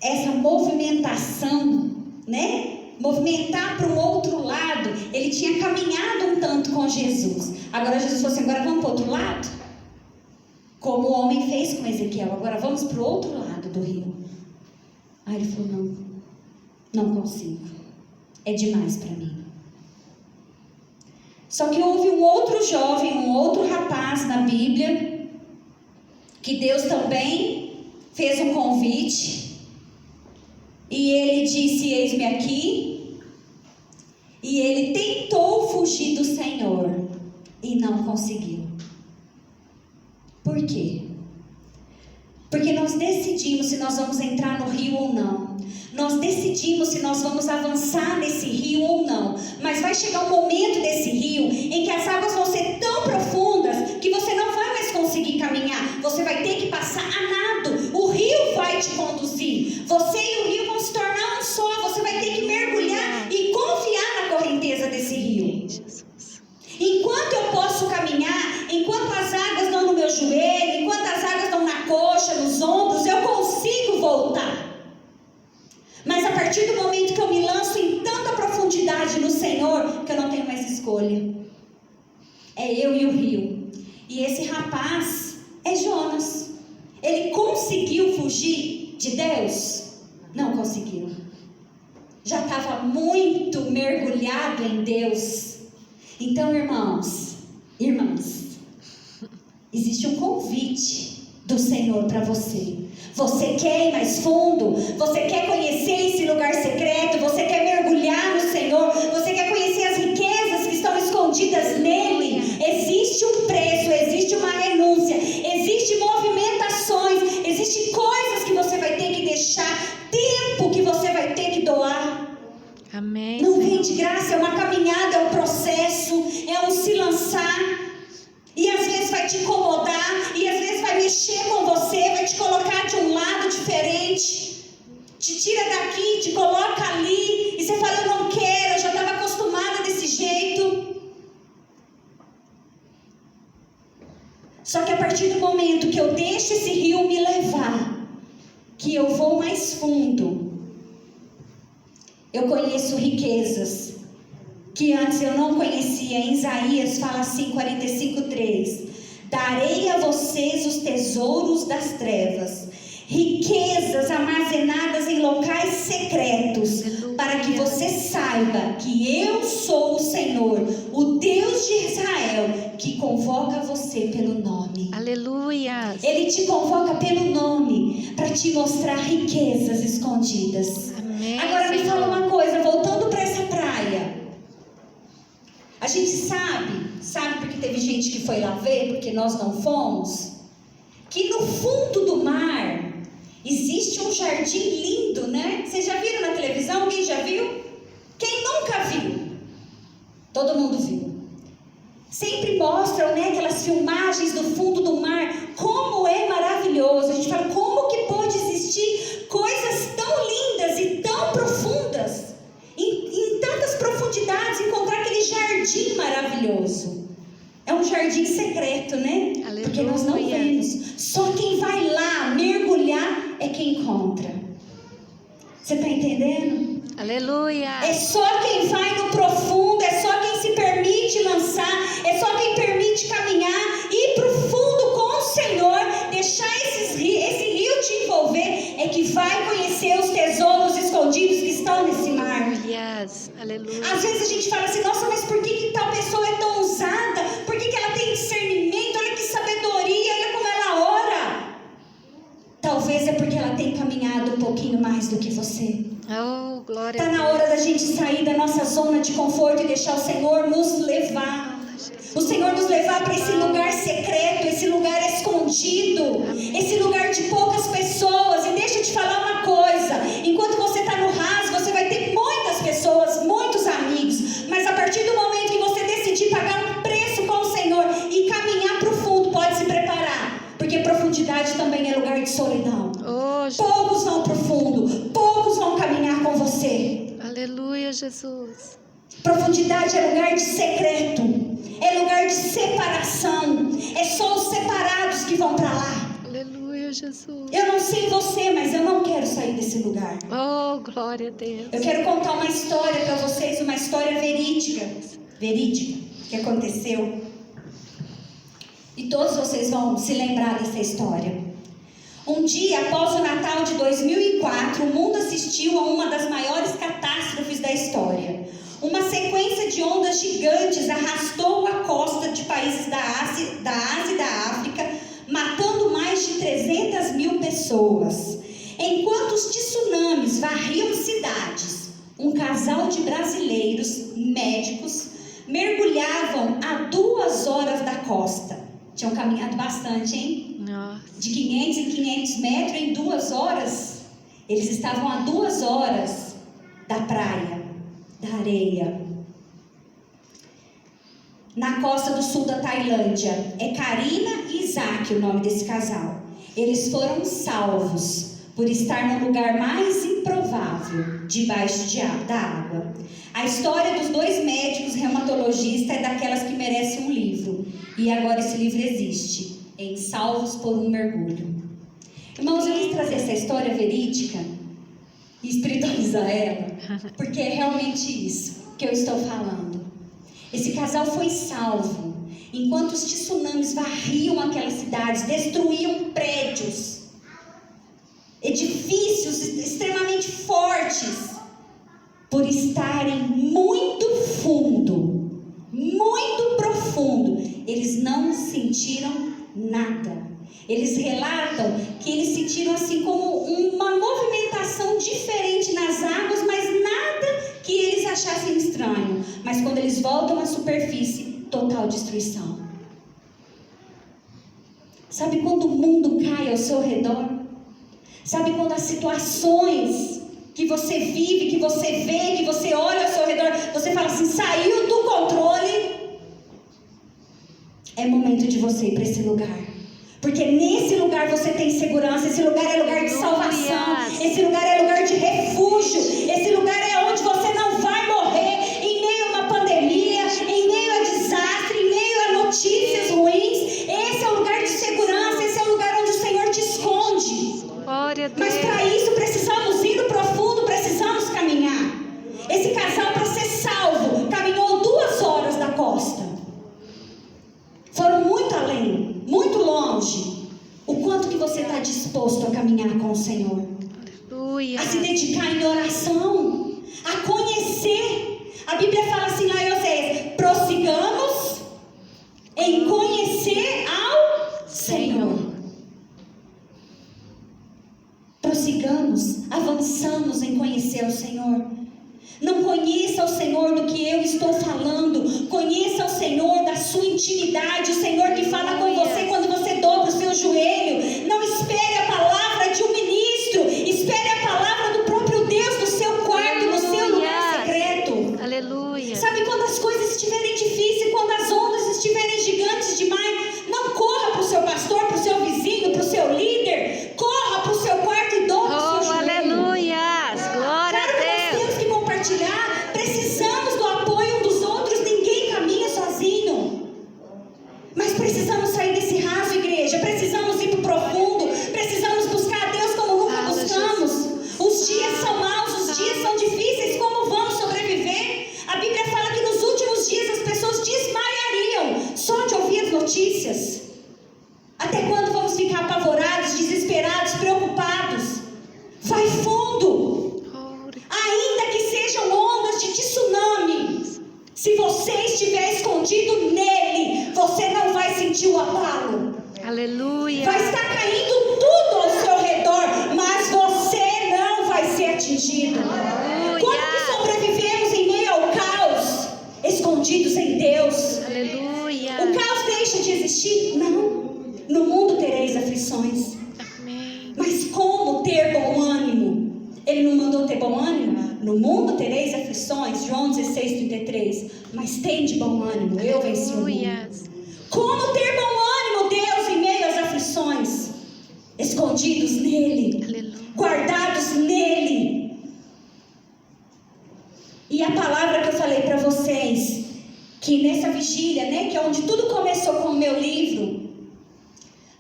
Speaker 4: essa movimentação, né? Movimentar para o outro lado. Ele tinha caminhado um tanto com Jesus. Agora Jesus falou assim: agora vamos para o outro lado? Como o homem fez com Ezequiel. Agora vamos para o outro lado do rio. Aí ele falou: não consigo. É demais para mim. Só que houve um outro jovem, um outro rapaz na Bíblia, que Deus também fez um convite, e ele disse: eis-me aqui. E ele tentou fugir do Senhor e não conseguiu. Por quê? Porque nós decidimos se nós vamos entrar no rio ou não. Nós decidimos se nós vamos avançar nesse rio ou não. Mas vai chegar um momento desse rio em que as águas vão ser tão profundas que você não vai mais conseguir caminhar. Você vai ter que passar a nado. O rio vai te conduzir. Você e o rio vão se tornar um só. Você vai ter que mergulhar e confiar na correnteza desse rio. Enquanto eu posso caminhar, enquanto as águas estão no meu joelho, enquanto as águas estão na coxa, nos ombros, eu consigo voltar. Mas a partir do momento que eu me lanço em tanta profundidade no Senhor, que eu não tenho mais escolha. É eu e o rio. E esse rapaz é Jonas. Ele conseguiu fugir de Deus? Não conseguiu. Já estava muito mergulhado em Deus. Então, irmãs, existe um convite do Senhor para você. Você quer ir mais fundo? Você quer conhecer esse lugar secreto? Você quer mergulhar no Senhor? Você quer conhecer as riquezas que estão escondidas nele? Existe um preço, existe uma renúncia, existe movimentações, existe coisas que você vai ter que deixar, tempo que você vai ter que doar.
Speaker 3: Amém.
Speaker 4: Não vem de graça, é uma caminhada, é um processo, é um se lançar. E às vezes vai te incomodar, e às vezes vai mexer com você, vai te colocar de um lado diferente, te tira daqui, te coloca ali, e você fala, eu não quero, eu já estava acostumada desse jeito. Só que a partir do momento que eu deixo esse rio me levar, que eu vou mais fundo, eu conheço riquezas que antes eu não conhecia. Em Isaías fala assim, 45:3: darei a vocês os tesouros das trevas, riquezas armazenadas em locais secretos, para que você saiba que eu sou o Senhor, o Deus de Israel, que convoca você pelo nome.
Speaker 3: Aleluia.
Speaker 4: Ele te convoca pelo nome para te mostrar riquezas escondidas.
Speaker 3: Amém.
Speaker 4: Agora me
Speaker 3: Senhor.
Speaker 4: fala uma coisa, voltando para essa praia. A gente sabe porque teve gente que foi lá ver, porque nós não fomos, que no fundo do mar existe um jardim lindo, né? Vocês já viram na televisão? Alguém já viu? Quem nunca viu? Todo mundo viu. Sempre mostram, né, aquelas filmagens do fundo do mar, como é maravilhoso. A gente fala, como que pode existir coisas tão lindas e tão profundas, em tantas profundidades, encontrar aquele jardim maravilhoso. É um jardim secreto, né?
Speaker 3: Aleluia.
Speaker 4: Porque nós não vemos. Só quem vai lá mergulhar é quem encontra. Você está entendendo?
Speaker 3: Aleluia.
Speaker 4: É só quem vai no profundo, é só quem se permite lançar, é só quem permite caminhar, ir para o fundo com o Senhor, deixar esse rio te envolver, é que vai conhecer os tesouros escondidos que estão nesse mar.
Speaker 3: Yes. Aleluia.
Speaker 4: Às vezes a gente fala assim, nossa, mas por que tal pessoa é tão ousada? Por que ela tem discernimento? Olha que sabedoria, olha como ela ora. Talvez é porque ela tem caminhado um pouquinho mais do que você.
Speaker 3: Oh, glória
Speaker 4: Está
Speaker 3: a
Speaker 4: na
Speaker 3: Deus.
Speaker 4: hora da gente sair da nossa zona de conforto e deixar o Senhor nos levar. O Senhor nos levar para esse lugar secreto, esse lugar escondido, esse lugar de poucas pessoas. E deixa eu te falar uma coisa, enquanto você está no raso, você vai ter muitas pessoas, muitos amigos, mas a partir do momento que você decidir pagar um preço com o Senhor e caminhar para o fundo, pode se preparar, porque profundidade também é lugar de solidão.
Speaker 3: Oh,
Speaker 4: Poucos vão para o fundo, poucos vão caminhar com você.
Speaker 3: aleluia, Jesus.
Speaker 4: Profundidade é lugar de secreto, é lugar de separação, é só os separados que vão para lá.
Speaker 3: Aleluia, Jesus.
Speaker 4: Eu não sei você, mas eu não quero sair desse lugar.
Speaker 3: Oh, glória a Deus.
Speaker 4: Eu quero contar uma história para vocês, uma história verídica que aconteceu. E todos vocês vão se lembrar dessa história. Um dia após o Natal de 2004, o mundo assistiu a uma das maiores catástrofes da história. Uma sequência de ondas gigantes arrastou a costa de países da Ásia e da África, matando mais de 300 mil pessoas. Enquanto os tsunamis varriam cidades, um casal de brasileiros médicos mergulhavam a 2 horas da costa. Tinham caminhado bastante, hein?
Speaker 3: Nossa.
Speaker 4: De 500 em 500 metros em 2 horas. Eles estavam a 2 horas da praia, da areia. Na costa do sul da Tailândia. É Karina e Isaac o nome desse casal. Eles foram salvos por estar no lugar mais improvável, debaixo da água. A história dos 2 médicos reumatologistas é daquelas que merecem um livro. E agora esse livro existe, em Salvos por um Mergulho. Irmãos, eu quis trazer essa história verídica e espiritualizar ela, porque é realmente isso que eu estou falando. Esse casal foi salvo, enquanto os tsunamis varriam aquelas cidades, destruíam prédios, edifícios extremamente fortes, por estarem muito fundo, muito profundo, eles não sentiram nada. Eles relatam que eles sentiram assim como uma movimentação diferente nas águas, mas nada que eles achassem estranho. Mas quando eles voltam à superfície, total destruição. Sabe quando o mundo cai ao seu redor? Sabe quando as situações que você vive, que você vê, que você olha ao seu redor, você fala assim, saiu do controle? É momento de você ir para esse lugar. Porque nesse lugar você tem segurança, esse lugar é lugar de salvação, esse lugar é lugar de refúgio, esse lugar é onde você não vai morrer em meio a uma pandemia, em meio a desastre, em meio a notícias ruins. Esse é o lugar de segurança, esse é o lugar onde o Senhor te esconde. Mas para isso precisamos ir no profundo, precisamos caminhar. Esse casal, para ser salvo, caminhou 2 horas da costa. Foram muito além, muito longe. O quanto que você está disposto a caminhar com o Senhor?
Speaker 3: Aleluia.
Speaker 4: A se dedicar em oração, a conhecer. A Bíblia fala assim lá em Oséias: prossigamos em conhecer ao Senhor. Prossigamos, avançamos em conhecer ao Senhor. Não conheça o Senhor do que eu estou falando. Conheça o Senhor da sua intimidade. O Senhor que fala com você quando você dobra o seu joelho. Não espere a palavra de um ministro. Espere a palavra do próprio Deus no seu quarto, no seu lugar secreto.
Speaker 3: Aleluia.
Speaker 4: Sabe quando as coisas estiverem difíceis, quando as ondas estiverem gigantes demais, não corra para o seu pastor, para o seu vizinho, para o seu líder. Corra para o seu quarto e dobra o seu joelho.
Speaker 3: Aleluia. Glória a Deus.
Speaker 4: Precisamos do apoio um dos outros, ninguém caminha sozinho. Mas precisamos sair desse raso, igreja. Precisamos ir para o profundo. Precisamos buscar a Deus como nunca buscamos. Os dias são maus, os dias são difíceis. Como vamos sobreviver? A Bíblia fala que nos últimos dias as pessoas desmaiariam só de ouvir as notícias. Até quando vamos ficar apavorados, desesperados, preocupados? Vai fundo. Ainda que sejam ondas de tsunami, se você estiver escondido nele, você não vai sentir o abalo.
Speaker 3: Aleluia.
Speaker 4: Vai estar caindo tudo ao seu redor, mas você não vai ser atingido.
Speaker 3: Aleluia.
Speaker 4: Quando que sobrevivemos em meio ao caos, escondidos em Deus?
Speaker 3: Aleluia.
Speaker 4: O caos deixa de existir? Não. No mundo tereis aflições.
Speaker 3: Amém.
Speaker 4: Mas como ter bom ânimo? Ele não mandou ter bom ânimo? No mundo tereis aflições, João 16:33. Mas tende bom ânimo, eu venci o mundo. Como ter bom ânimo, Deus, em meio às aflições? Escondidos nele,
Speaker 3: Aleluia.
Speaker 4: guardados nele. E a palavra que eu falei para vocês, que nessa vigília, né, que é onde tudo começou com o meu livro,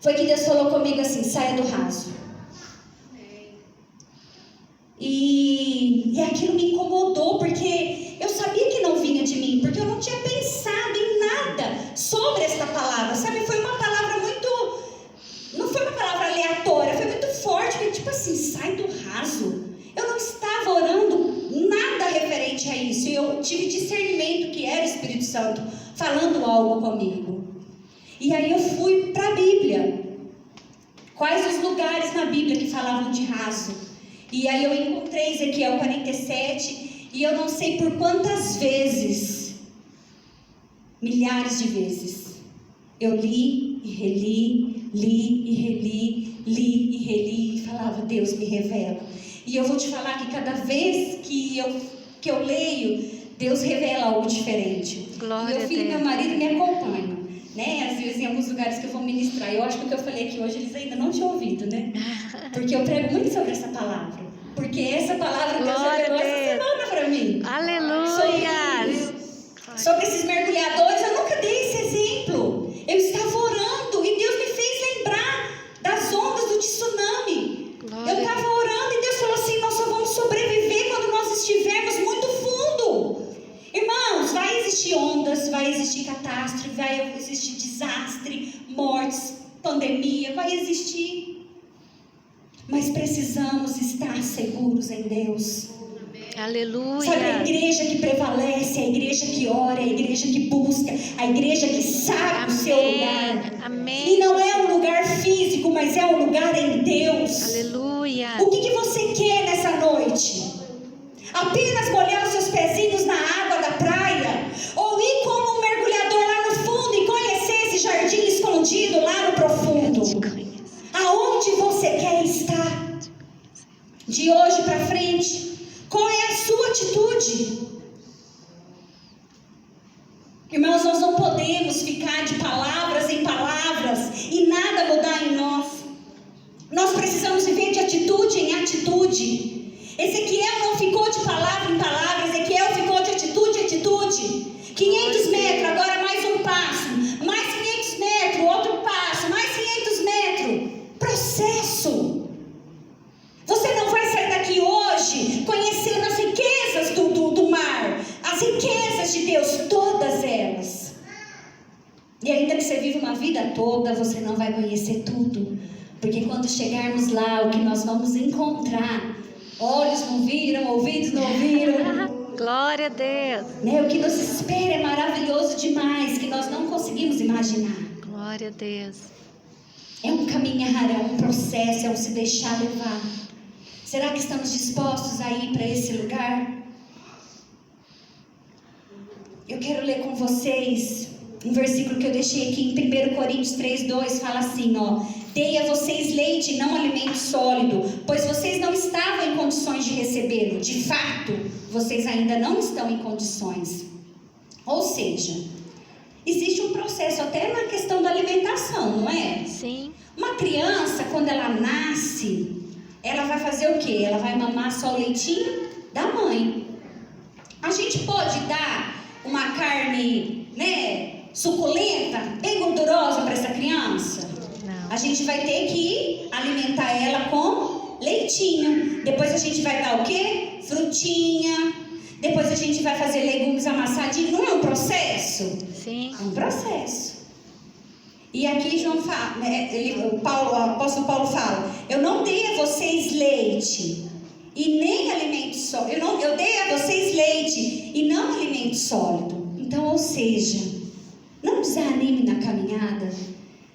Speaker 4: foi que Deus falou comigo assim: saia do raso. E aquilo me incomodou, porque eu sabia que não vinha de mim, porque eu não tinha pensado em nada sobre esta palavra, sabe? Foi uma palavra muito, não foi uma palavra aleatória, foi muito forte, porque tipo assim, sai do raso. Eu não estava orando nada referente a isso, e eu tive discernimento que era o Espírito Santo falando algo comigo. E aí eu fui para a Bíblia. Quais os lugares na Bíblia que falavam de raso? E aí eu encontrei Ezequiel 47, e eu não sei por quantas vezes, milhares de vezes, eu li li e reli, li e reli, li e reli, e falava, Deus me revela. E eu vou te falar que cada vez que eu leio, Deus revela algo diferente.
Speaker 3: Glória
Speaker 4: Meu filho e
Speaker 3: a Deus.
Speaker 4: meu marido me acompanham, né? Às vezes em alguns lugares que eu vou ministrar. Eu acho que o que eu falei aqui hoje eles ainda não tinham ouvido, né? Porque eu prego muito sobre essa palavra. Porque essa palavra Deus
Speaker 3: Glória
Speaker 4: revelou
Speaker 3: a
Speaker 4: essa
Speaker 3: Deus.
Speaker 4: semana para mim.
Speaker 3: Aleluia.
Speaker 4: Sobre esses mergulhadores, eu nunca dei esse exemplo. Eu estava orando e Deus me fez lembrar das ondas do tsunami.
Speaker 3: Glória.
Speaker 4: Eu estava orando e Deus falou assim: nós só vamos sobreviver quando nós estivermos muito fundo. Irmãos, vai existir ondas, vai existir catástrofe, vai existir desastre, mortes, pandemia, vai existir. Mas precisamos estar seguros em Deus.
Speaker 3: Aleluia.
Speaker 4: Sabe, a igreja que prevalece, a igreja que ora, a igreja que busca, a igreja que sabe o seu lugar.
Speaker 3: Amém.
Speaker 4: E não é um lugar físico, mas é um lugar em Deus.
Speaker 3: Aleluia.
Speaker 4: O que você quer nessa noite? Apenas molhar os seus pezinhos na água da praia? Ou ir como um mergulhador lá no fundo e conhecer esse jardim escondido lá no profundo? Aonde você quer estar? De hoje para frente, qual é a sua atitude? Irmãos, nós não podemos ficar de palavras em palavras e nada mudar em nós. Nós precisamos viver de atitude em atitude. Ezequiel não ficou de palavra em palavra, Ezequiel ficou de atitude em atitude. 500 metros, agora mais um passo, mais 500 metros, outro passo, mais 500 metros. Processo. Você não vai sair daqui hoje conhecendo as riquezas do mar, as riquezas de Deus, todas elas. E ainda que você viva uma vida toda, você não vai conhecer tudo. Porque quando chegarmos lá, o que nós vamos encontrar, olhos não viram, ouvidos não ouviram.
Speaker 3: Glória a Deus.
Speaker 4: Né? O que nos espera é maravilhoso demais, que nós não conseguimos imaginar.
Speaker 3: Glória a Deus.
Speaker 4: É um caminhar, é um processo, é um se deixar levar. Será que estamos dispostos a ir para esse lugar? Eu quero ler com vocês um versículo que eu deixei aqui em 1 Coríntios 3:2, fala assim, ó: dei a vocês leite e não alimento sólido, pois vocês não estavam em condições de recebê-lo. De fato, vocês ainda não estão em condições. Ou seja, existe um processo até na questão da alimentação, não é?
Speaker 3: Sim.
Speaker 4: Uma criança, quando ela nasce, ela vai fazer o quê? Ela vai mamar só o leitinho da mãe. A gente pode dar uma carne, né, suculenta, bem gordurosa para essa criança?
Speaker 3: Não.
Speaker 4: A gente vai ter que alimentar ela com leitinho. Depois a gente vai dar o quê? Frutinha. Depois a gente vai fazer legumes amassadinhos. Não é um processo?
Speaker 3: Sim.
Speaker 4: É um processo. E aqui João fala, né, o apóstolo Paulo fala: eu não dei a vocês leite e nem alimento sólido. Eu dei a vocês leite e não alimento sólido. Então, ou seja, não desanime na caminhada.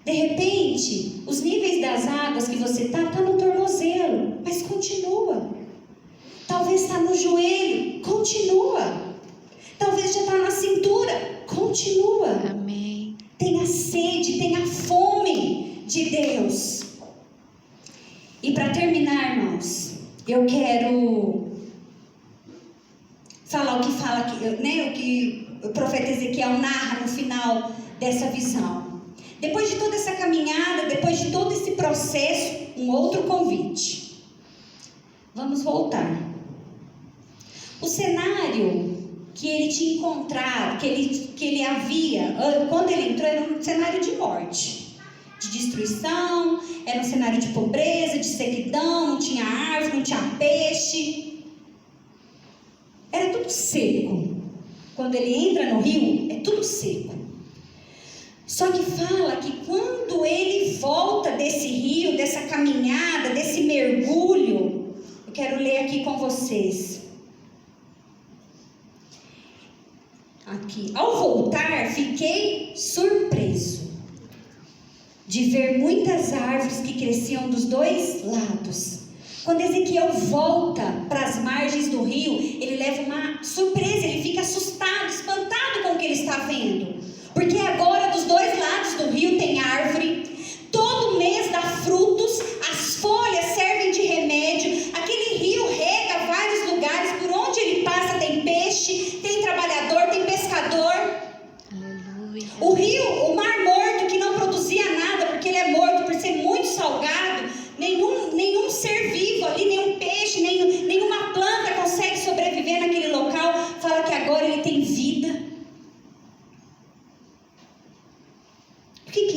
Speaker 4: De repente, os níveis das águas que você está no tornozelo, mas continua. Talvez está no joelho, continua. Talvez já está na cintura, continua.
Speaker 3: Amém.
Speaker 4: Tenha sede, tenha fome de Deus. E para terminar, irmãos, eu quero falar o que fala aqui, né, o que o profeta Ezequiel narra no final dessa visão. Depois de toda essa caminhada, depois de todo esse processo, um outro convite. Vamos voltar. O cenário que ele tinha encontrado, que ele havia, quando ele entrou, era um cenário de morte, de destruição, era um cenário de pobreza, de sequidão, não tinha árvore, não tinha peixe, era tudo seco. Quando ele entra no rio, é tudo seco. Só que fala que quando ele volta desse rio, dessa caminhada, desse mergulho, eu quero ler aqui com vocês. Aqui, ao voltar, fiquei surpreso de ver muitas árvores que cresciam dos dois lados. Quando Ezequiel volta para as margens do rio, ele leva uma surpresa, ele fica assustado, espantado com o que ele está vendo. Porque agora dos dois lados do rio tem árvore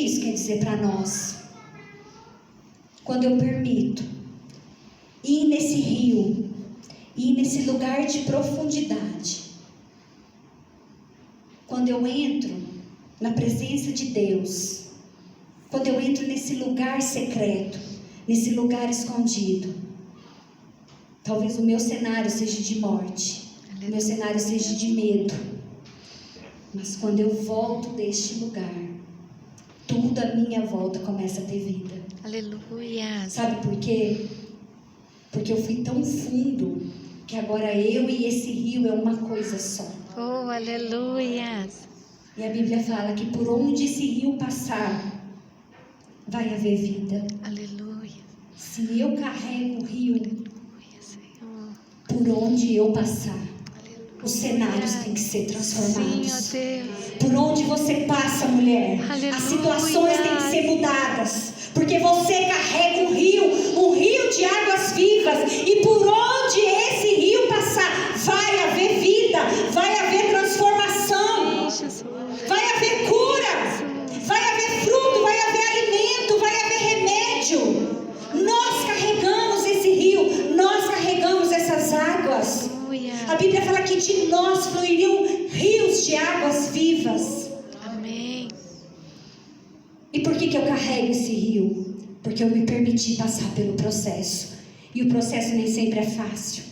Speaker 4: que isso quer dizer para nós? Quando eu permito ir nesse rio, ir nesse lugar de profundidade, quando eu entro na presença de Deus, quando eu entro nesse lugar secreto, nesse lugar escondido, talvez o meu cenário seja de morte, o meu cenário seja de medo, mas quando eu volto deste lugar, tudo à minha volta começa a ter vida.
Speaker 3: Aleluia.
Speaker 4: Sabe por quê? Porque eu fui tão fundo que agora eu e esse rio é uma coisa só.
Speaker 3: Oh, aleluia.
Speaker 4: E a Bíblia fala que por onde esse rio passar, vai haver vida.
Speaker 3: Aleluia.
Speaker 4: Se eu carrego o rio,
Speaker 3: Aleluia, Senhor.
Speaker 4: por onde eu passar,
Speaker 3: Aleluia.
Speaker 4: os cenários têm que ser transformados.
Speaker 3: Sim, ó Deus.
Speaker 4: Por onde você passa, mulher,
Speaker 3: Aleluia.
Speaker 4: as situações têm que ser mudadas. Porque você carrega um rio de águas vivas. E por onde esse rio passar, vai haver vida, vai haver transformação,
Speaker 3: Jesus.
Speaker 4: vai haver cura, vai haver fruto, vai haver alimento, vai haver remédio. Nós carregamos esse rio, nós carregamos essas águas.
Speaker 3: Aleluia.
Speaker 4: A Bíblia fala que de nós fluiriam rios de águas vivas.
Speaker 3: Amém.
Speaker 4: E por que eu carrego esse rio? Porque eu me permiti passar pelo processo. E o processo nem sempre é fácil,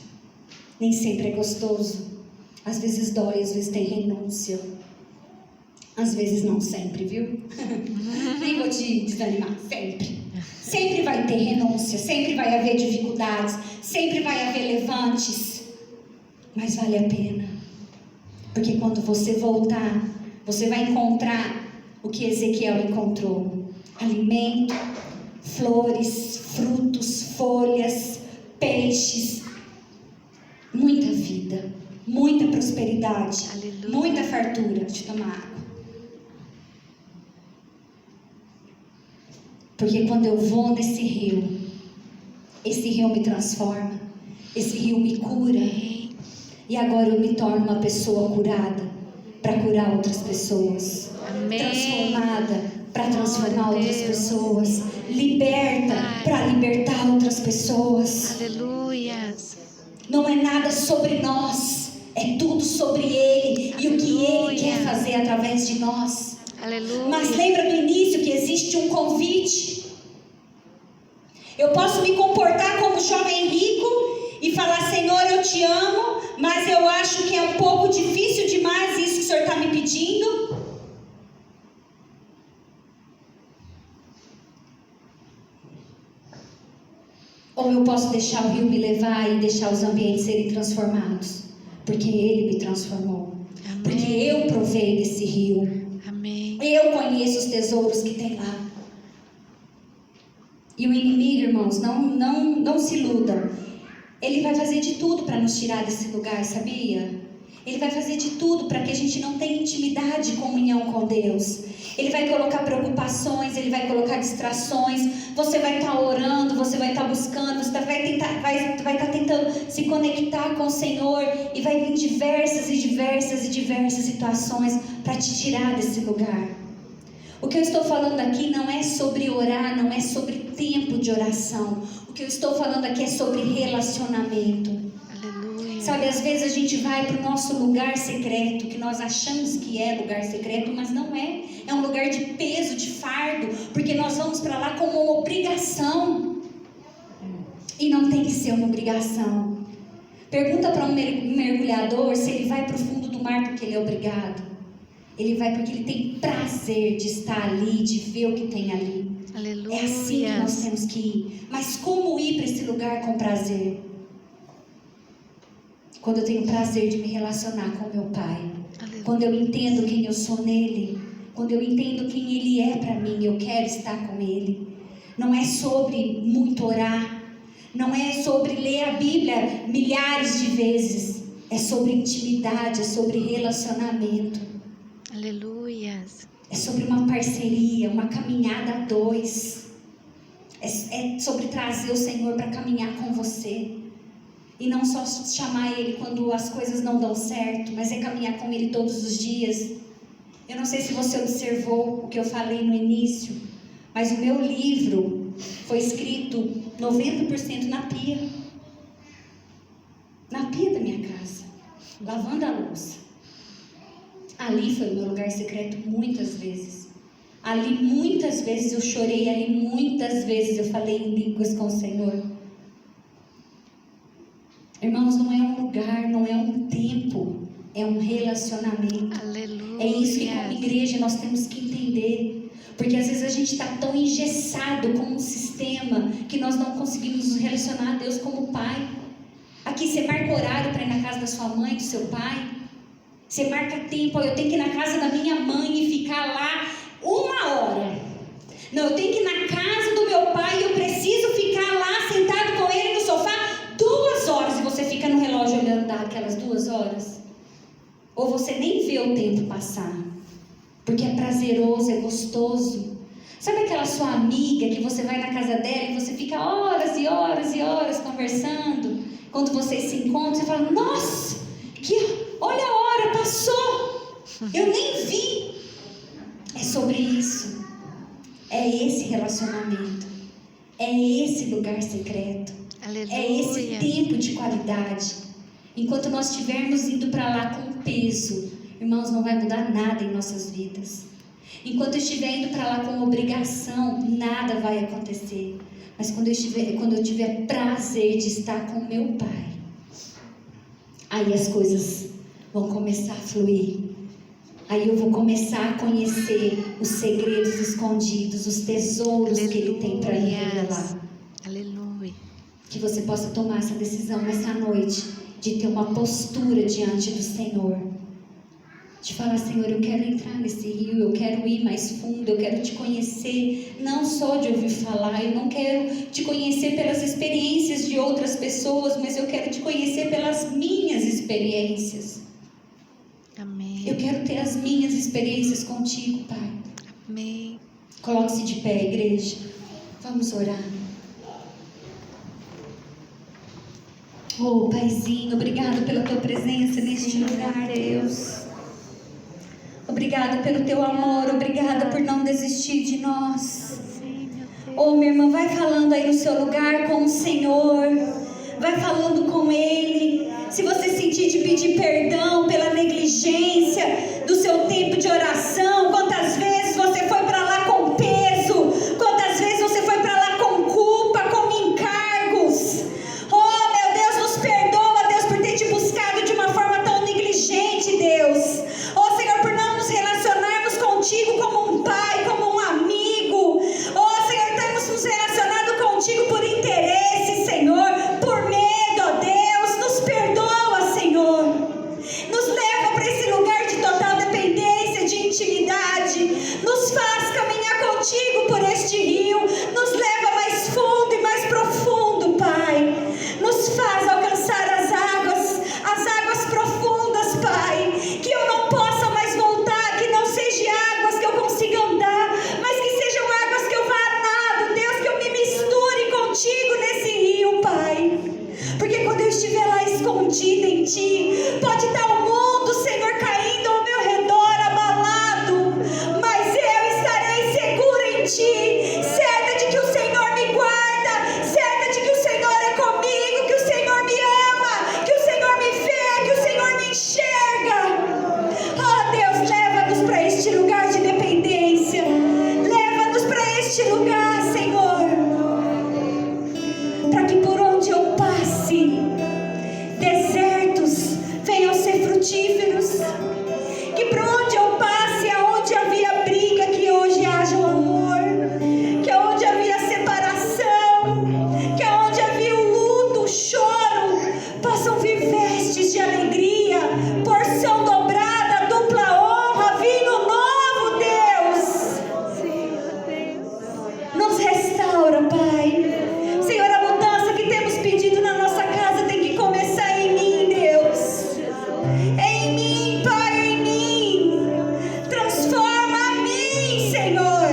Speaker 4: nem sempre é gostoso. Às vezes dói, às vezes tem renúncia. Às vezes não sempre, viu? Nem vou te desanimar, sempre. Sempre vai ter renúncia, sempre vai haver dificuldades, sempre vai haver levantes. Mas vale a pena. Porque quando você voltar, você vai encontrar o que Ezequiel encontrou: alimento, flores, frutos, folhas, peixes, muita vida, muita prosperidade,
Speaker 3: Aleluia.
Speaker 4: muita fartura de tomar água. Porque quando eu vou nesse rio, esse rio me transforma, esse rio me cura, e agora eu me torno uma pessoa curada para curar outras pessoas.
Speaker 3: Amém.
Speaker 4: Transformada para transformar
Speaker 3: Glória a
Speaker 4: outras
Speaker 3: Deus.
Speaker 4: pessoas, liberta para libertar outras pessoas.
Speaker 3: Aleluia.
Speaker 4: Não é nada sobre nós, é tudo sobre Ele e o que Ele
Speaker 3: Aleluia.
Speaker 4: quer fazer através de nós.
Speaker 3: Aleluia.
Speaker 4: Mas lembra do início que existe um convite. Eu posso me comportar como jovem rico e falar: Senhor, eu te amo, mas eu acho que é um pouco difícil demais isso que o Senhor está me pedindo. Ou eu posso deixar o rio me levar e deixar os ambientes serem transformados, porque Ele me transformou.
Speaker 3: Amém.
Speaker 4: Porque eu provei desse rio.
Speaker 3: Amém.
Speaker 4: Eu conheço os tesouros que tem lá. E o inimigo, irmãos, não se iludam. Ele vai fazer de tudo para nos tirar desse lugar, sabia? Ele vai fazer de tudo para que a gente não tenha intimidade e comunhão com Deus. Ele vai colocar preocupações, ele vai colocar distrações. Você vai estar orando, você vai estar buscando, você vai estar tentando se conectar com o Senhor, e vai vir diversas situações para te tirar desse lugar. O que eu estou falando aqui não é sobre orar, não é sobre tempo de oração. O que eu estou falando aqui é sobre relacionamento.
Speaker 3: Aleluia.
Speaker 4: Sabe, às vezes a gente vai para o nosso lugar secreto, que nós achamos que é lugar secreto, mas não é. É um lugar de peso, de fardo, porque nós vamos para lá como uma obrigação. E não tem que ser uma obrigação. Pergunta para um mergulhador se ele vai para o fundo do mar porque ele é obrigado. Ele vai porque ele tem prazer de estar ali, de ver o que tem ali.
Speaker 3: Aleluia.
Speaker 4: É assim que nós temos que ir. Mas como ir para esse lugar com prazer? Quando eu tenho prazer de me relacionar com meu Pai.
Speaker 3: Aleluia.
Speaker 4: Quando eu entendo quem eu sou nele. Quando eu entendo quem Ele é para mim, eu quero estar com Ele. Não é sobre muito orar. Não é sobre ler a Bíblia milhares de vezes. É sobre intimidade, é sobre relacionamento.
Speaker 3: Aleluia.
Speaker 4: É sobre uma parceria, uma caminhada a dois. É sobre trazer o Senhor para caminhar com você. E não só chamar Ele quando as coisas não dão certo, mas é caminhar com Ele todos os dias. Eu não sei se você observou o que eu falei no início, mas o meu livro foi escrito 90% na pia. Na pia da minha casa, lavando a louça. Ali foi o meu lugar secreto muitas vezes. Ali muitas vezes eu chorei, ali muitas vezes eu falei em línguas com o Senhor. Irmãos, não é um lugar, não é um tempo, é um relacionamento.
Speaker 3: Aleluia.
Speaker 4: É isso que como igreja nós temos que entender. Porque às vezes a gente está tão engessado com um sistema que nós não conseguimos nos relacionar a Deus como Pai. Aqui você marca horário para ir na casa da sua mãe, do seu pai. Você marca tempo, eu tenho que ir na casa da minha mãe e ficar lá 1 hora. Não, eu tenho que ir na casa do meu pai e eu preciso ficar lá sentado com ele no sofá 2 horas. E você fica no relógio olhando aquelas 2 horas. Ou você nem vê o tempo passar. Porque é prazeroso, é gostoso. Sabe aquela sua amiga que você vai na casa dela e você fica horas e horas e horas conversando? Quando vocês se encontram, você fala, nossa, olha a hora, passou. Eu nem vi. É sobre isso. É esse relacionamento. É esse lugar secreto.
Speaker 3: Aleluia.
Speaker 4: É esse tempo de qualidade. Enquanto nós estivermos indo para lá com peso, irmãos, não vai mudar nada em nossas vidas. Enquanto eu estiver indo para lá com obrigação, nada vai acontecer. Mas quando eu tiver prazer de estar com meu Pai, aí as coisas vão começar a fluir. Aí eu vou começar a conhecer os segredos escondidos, os tesouros que Ele tem para me revelar.
Speaker 3: Aleluia.
Speaker 4: Que você possa tomar essa decisão nessa noite, de ter uma postura diante do Senhor. De falar, Senhor, eu quero entrar nesse rio, eu quero ir mais fundo, eu quero te conhecer, não só de ouvir falar, eu não quero te conhecer pelas experiências de outras pessoas, mas eu quero te conhecer pelas minhas experiências.
Speaker 3: Amém.
Speaker 4: Eu quero ter as minhas experiências contigo, Pai.
Speaker 3: Amém.
Speaker 4: Coloque-se de pé, igreja. Vamos orar. Oh, Paizinho, obrigado pela tua presença neste lugar, Deus. Obrigada pelo teu amor, obrigada por não desistir de nós. Oh, minha irmã, vai falando aí no seu lugar com o Senhor. Vai falando com Ele. Se você sentir de pedir perdão pela negligência do seu tempo de oração, quantas vezes você foi para lá com peso, quantas vezes você foi para lá com culpa, com encargos. Oh, meu Deus, nos perdoa, Deus, por ter te buscado de uma forma tão negligente, Deus. Oh, Senhor, por não nos relacionarmos contigo como um pai, como um amigo. Oh, Senhor, temos nos relacionado contigo por interesse, Senhor, por medo, ó Deus. Nos perdoa, Senhor. Nos leva para esse lugar de total dependência, de intimidade. Nos faz caminhar contigo por este rio. Nos leva mais fundo e mais profundo, Pai. Nos faz alcançar as águas profundas, Pai. Que eu não possa mais voltar, que não sejam águas que eu consiga andar, mas que sejam águas que eu vá a nado, Deus, que eu me misture contigo nesse rio, Pai. Porque quando eu estiver lá escondida em Ti, pode estar o mundo, Senhor, caindo ao meu redor, abalado, mas eu estarei segura em Ti, certa de que o Senhor me guarda, certa de que o Senhor é comigo, que o Senhor me ama, que o Senhor me vê, que o Senhor me enxerga. Oh, Deus, leva-nos para este lugar de dependência, leva-nos para este lugar, Senhor, para que por onde eu passe, desertos venham ser frutíferos, que por onde eu passe, aonde havia briga, que hoje haja o amor, que aonde havia separação, que aonde havia o luto, o choro, possam vir vestes de alegria, porção dobrada, dupla honra, vinho novo, Deus. Nos restaura, Pai. Senhor, a mudança que temos pedido na nossa casa tem que começar em mim, Deus. Em mim, Pai, em mim. Transforma a mim, Senhor.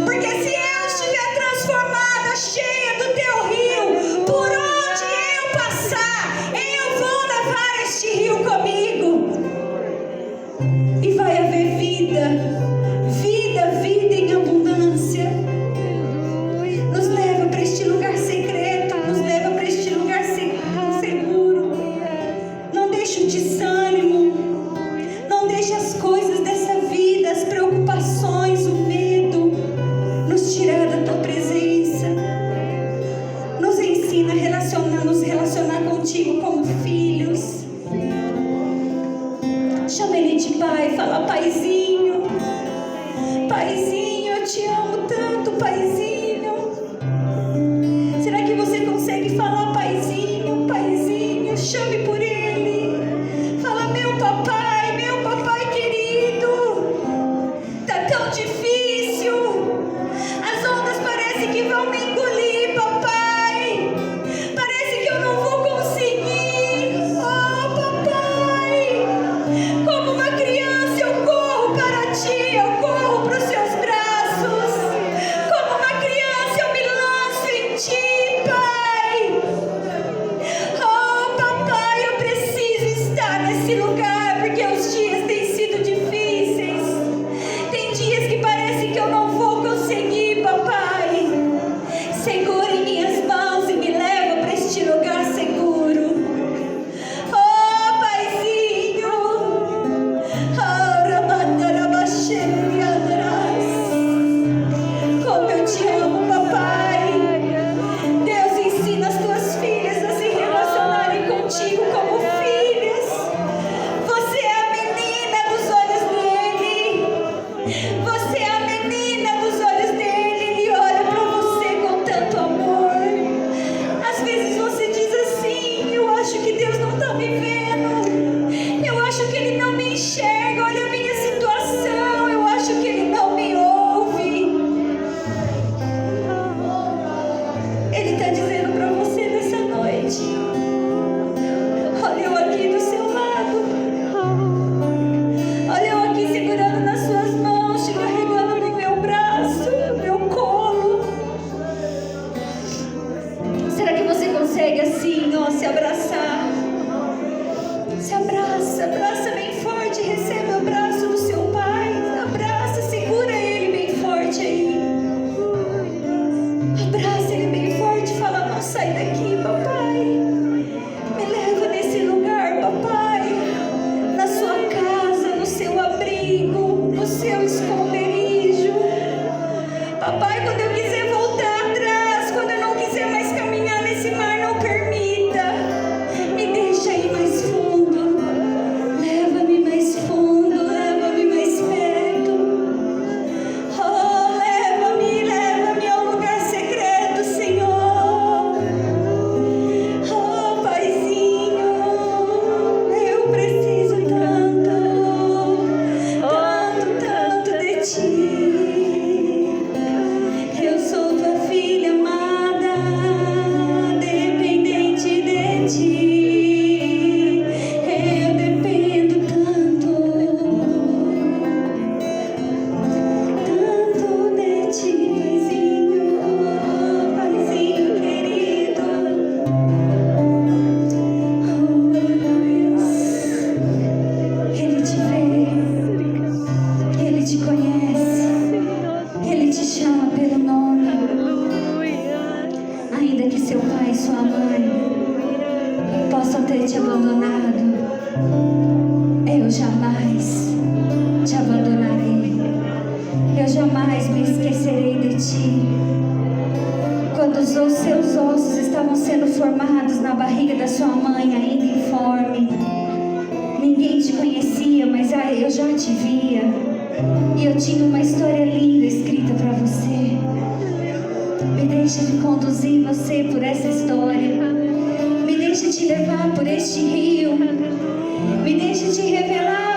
Speaker 4: Porque se eu estiver transformada, cheia do Teu rio, por onde eu passar, eu vou levar este rio comigo. E vai haver vida. vida, vida, vida em abundância. Nos leva para este lugar secreto, nos leva para este lugar seguro. Não deixe o desânimo, não deixe as coisas dessa vida, as preocupações, o medo, nos tirar da tua presença. Nos ensina a nos relacionar contigo como filhos. Chama ele de pai, fala: paizinho, paizinho, eu te amo tanto, paizinho. Será que você consegue falar paizinho, paizinho? Chame por ele. Fala: meu papai querido. Tá tão difícil. As ondas parecem que vão me engolir, papai. Parece que eu não vou conseguir. Oh, papai. Como uma criança eu corro para ti, eu corro para os seus braços. Como uma criança eu me lanço em ti, pai. Oh, papai, eu preciso estar nesse lugar, porque os dias têm sido difíceis. Tem dias que parece que eu não vou conseguir, papai. Segura em minhas mãos e me leva para este lugar seguro. Oh, paizinho. Oh, Ramandarabasheriadras. Como eu te amo, papai. Deus ensina as tuas filhas a se relacionarem contigo como filhas. Você é a menina dos olhos dele. Você é a menina dos olhos dele. Ele olha para você com tanto amor. Às vezes você diz assim: eu acho que Deus não está me vendo. Eu acho que Ele não me enxerga. Olha a minha situação. Eu acho que Ele não me ouve. Ele está dizendo para você nessa noite: olha eu aqui do seu lado. Olha eu aqui segurando nas suas mãos, te carregando no meu braço, no meu colo. Será que você consegue assim, ó, se abraçar? Se abraça, abraça bem forte, recebe o abraço do seu pai. Abraça, segura ele bem forte aí. Abraça ele bem forte, fala: não sai daqui, papai. Me leva nesse lugar, papai. Na sua casa, no seu abrigo, no seu esconderijo. Papai, quando eu quiser voltar atrás, quando eu não quiser mais caminhar nesse mar, não permita. Me deixa ir mais fundo. Leva-me mais fundo, leva-me mais perto. Oh, leva-me ao lugar secreto, Senhor. Oh, paizinho, eu preciso tanto, tanto, tanto de ti. Eu sou tua filha amada, dependente de ti. Eu dependo tanto, tanto de ti, paizinho, paizinho querido. Oh, Deus, Ele te vê, Ele te conhece, Ele te chama pelo nome. Ainda que seu pai e sua mãe possam ter te abandonado, eu jamais te abandonarei. Eu jamais me esquecerei de ti. Quando os seus ossos estavam sendo formados na barriga da sua mãe, ainda informe, ninguém te conhecia, mas eu já te via. E eu tinha uma história linda escrita para você. Me deixe de conduzir você por essa história. Me deixe te levar por este rio. Me deixe te revelar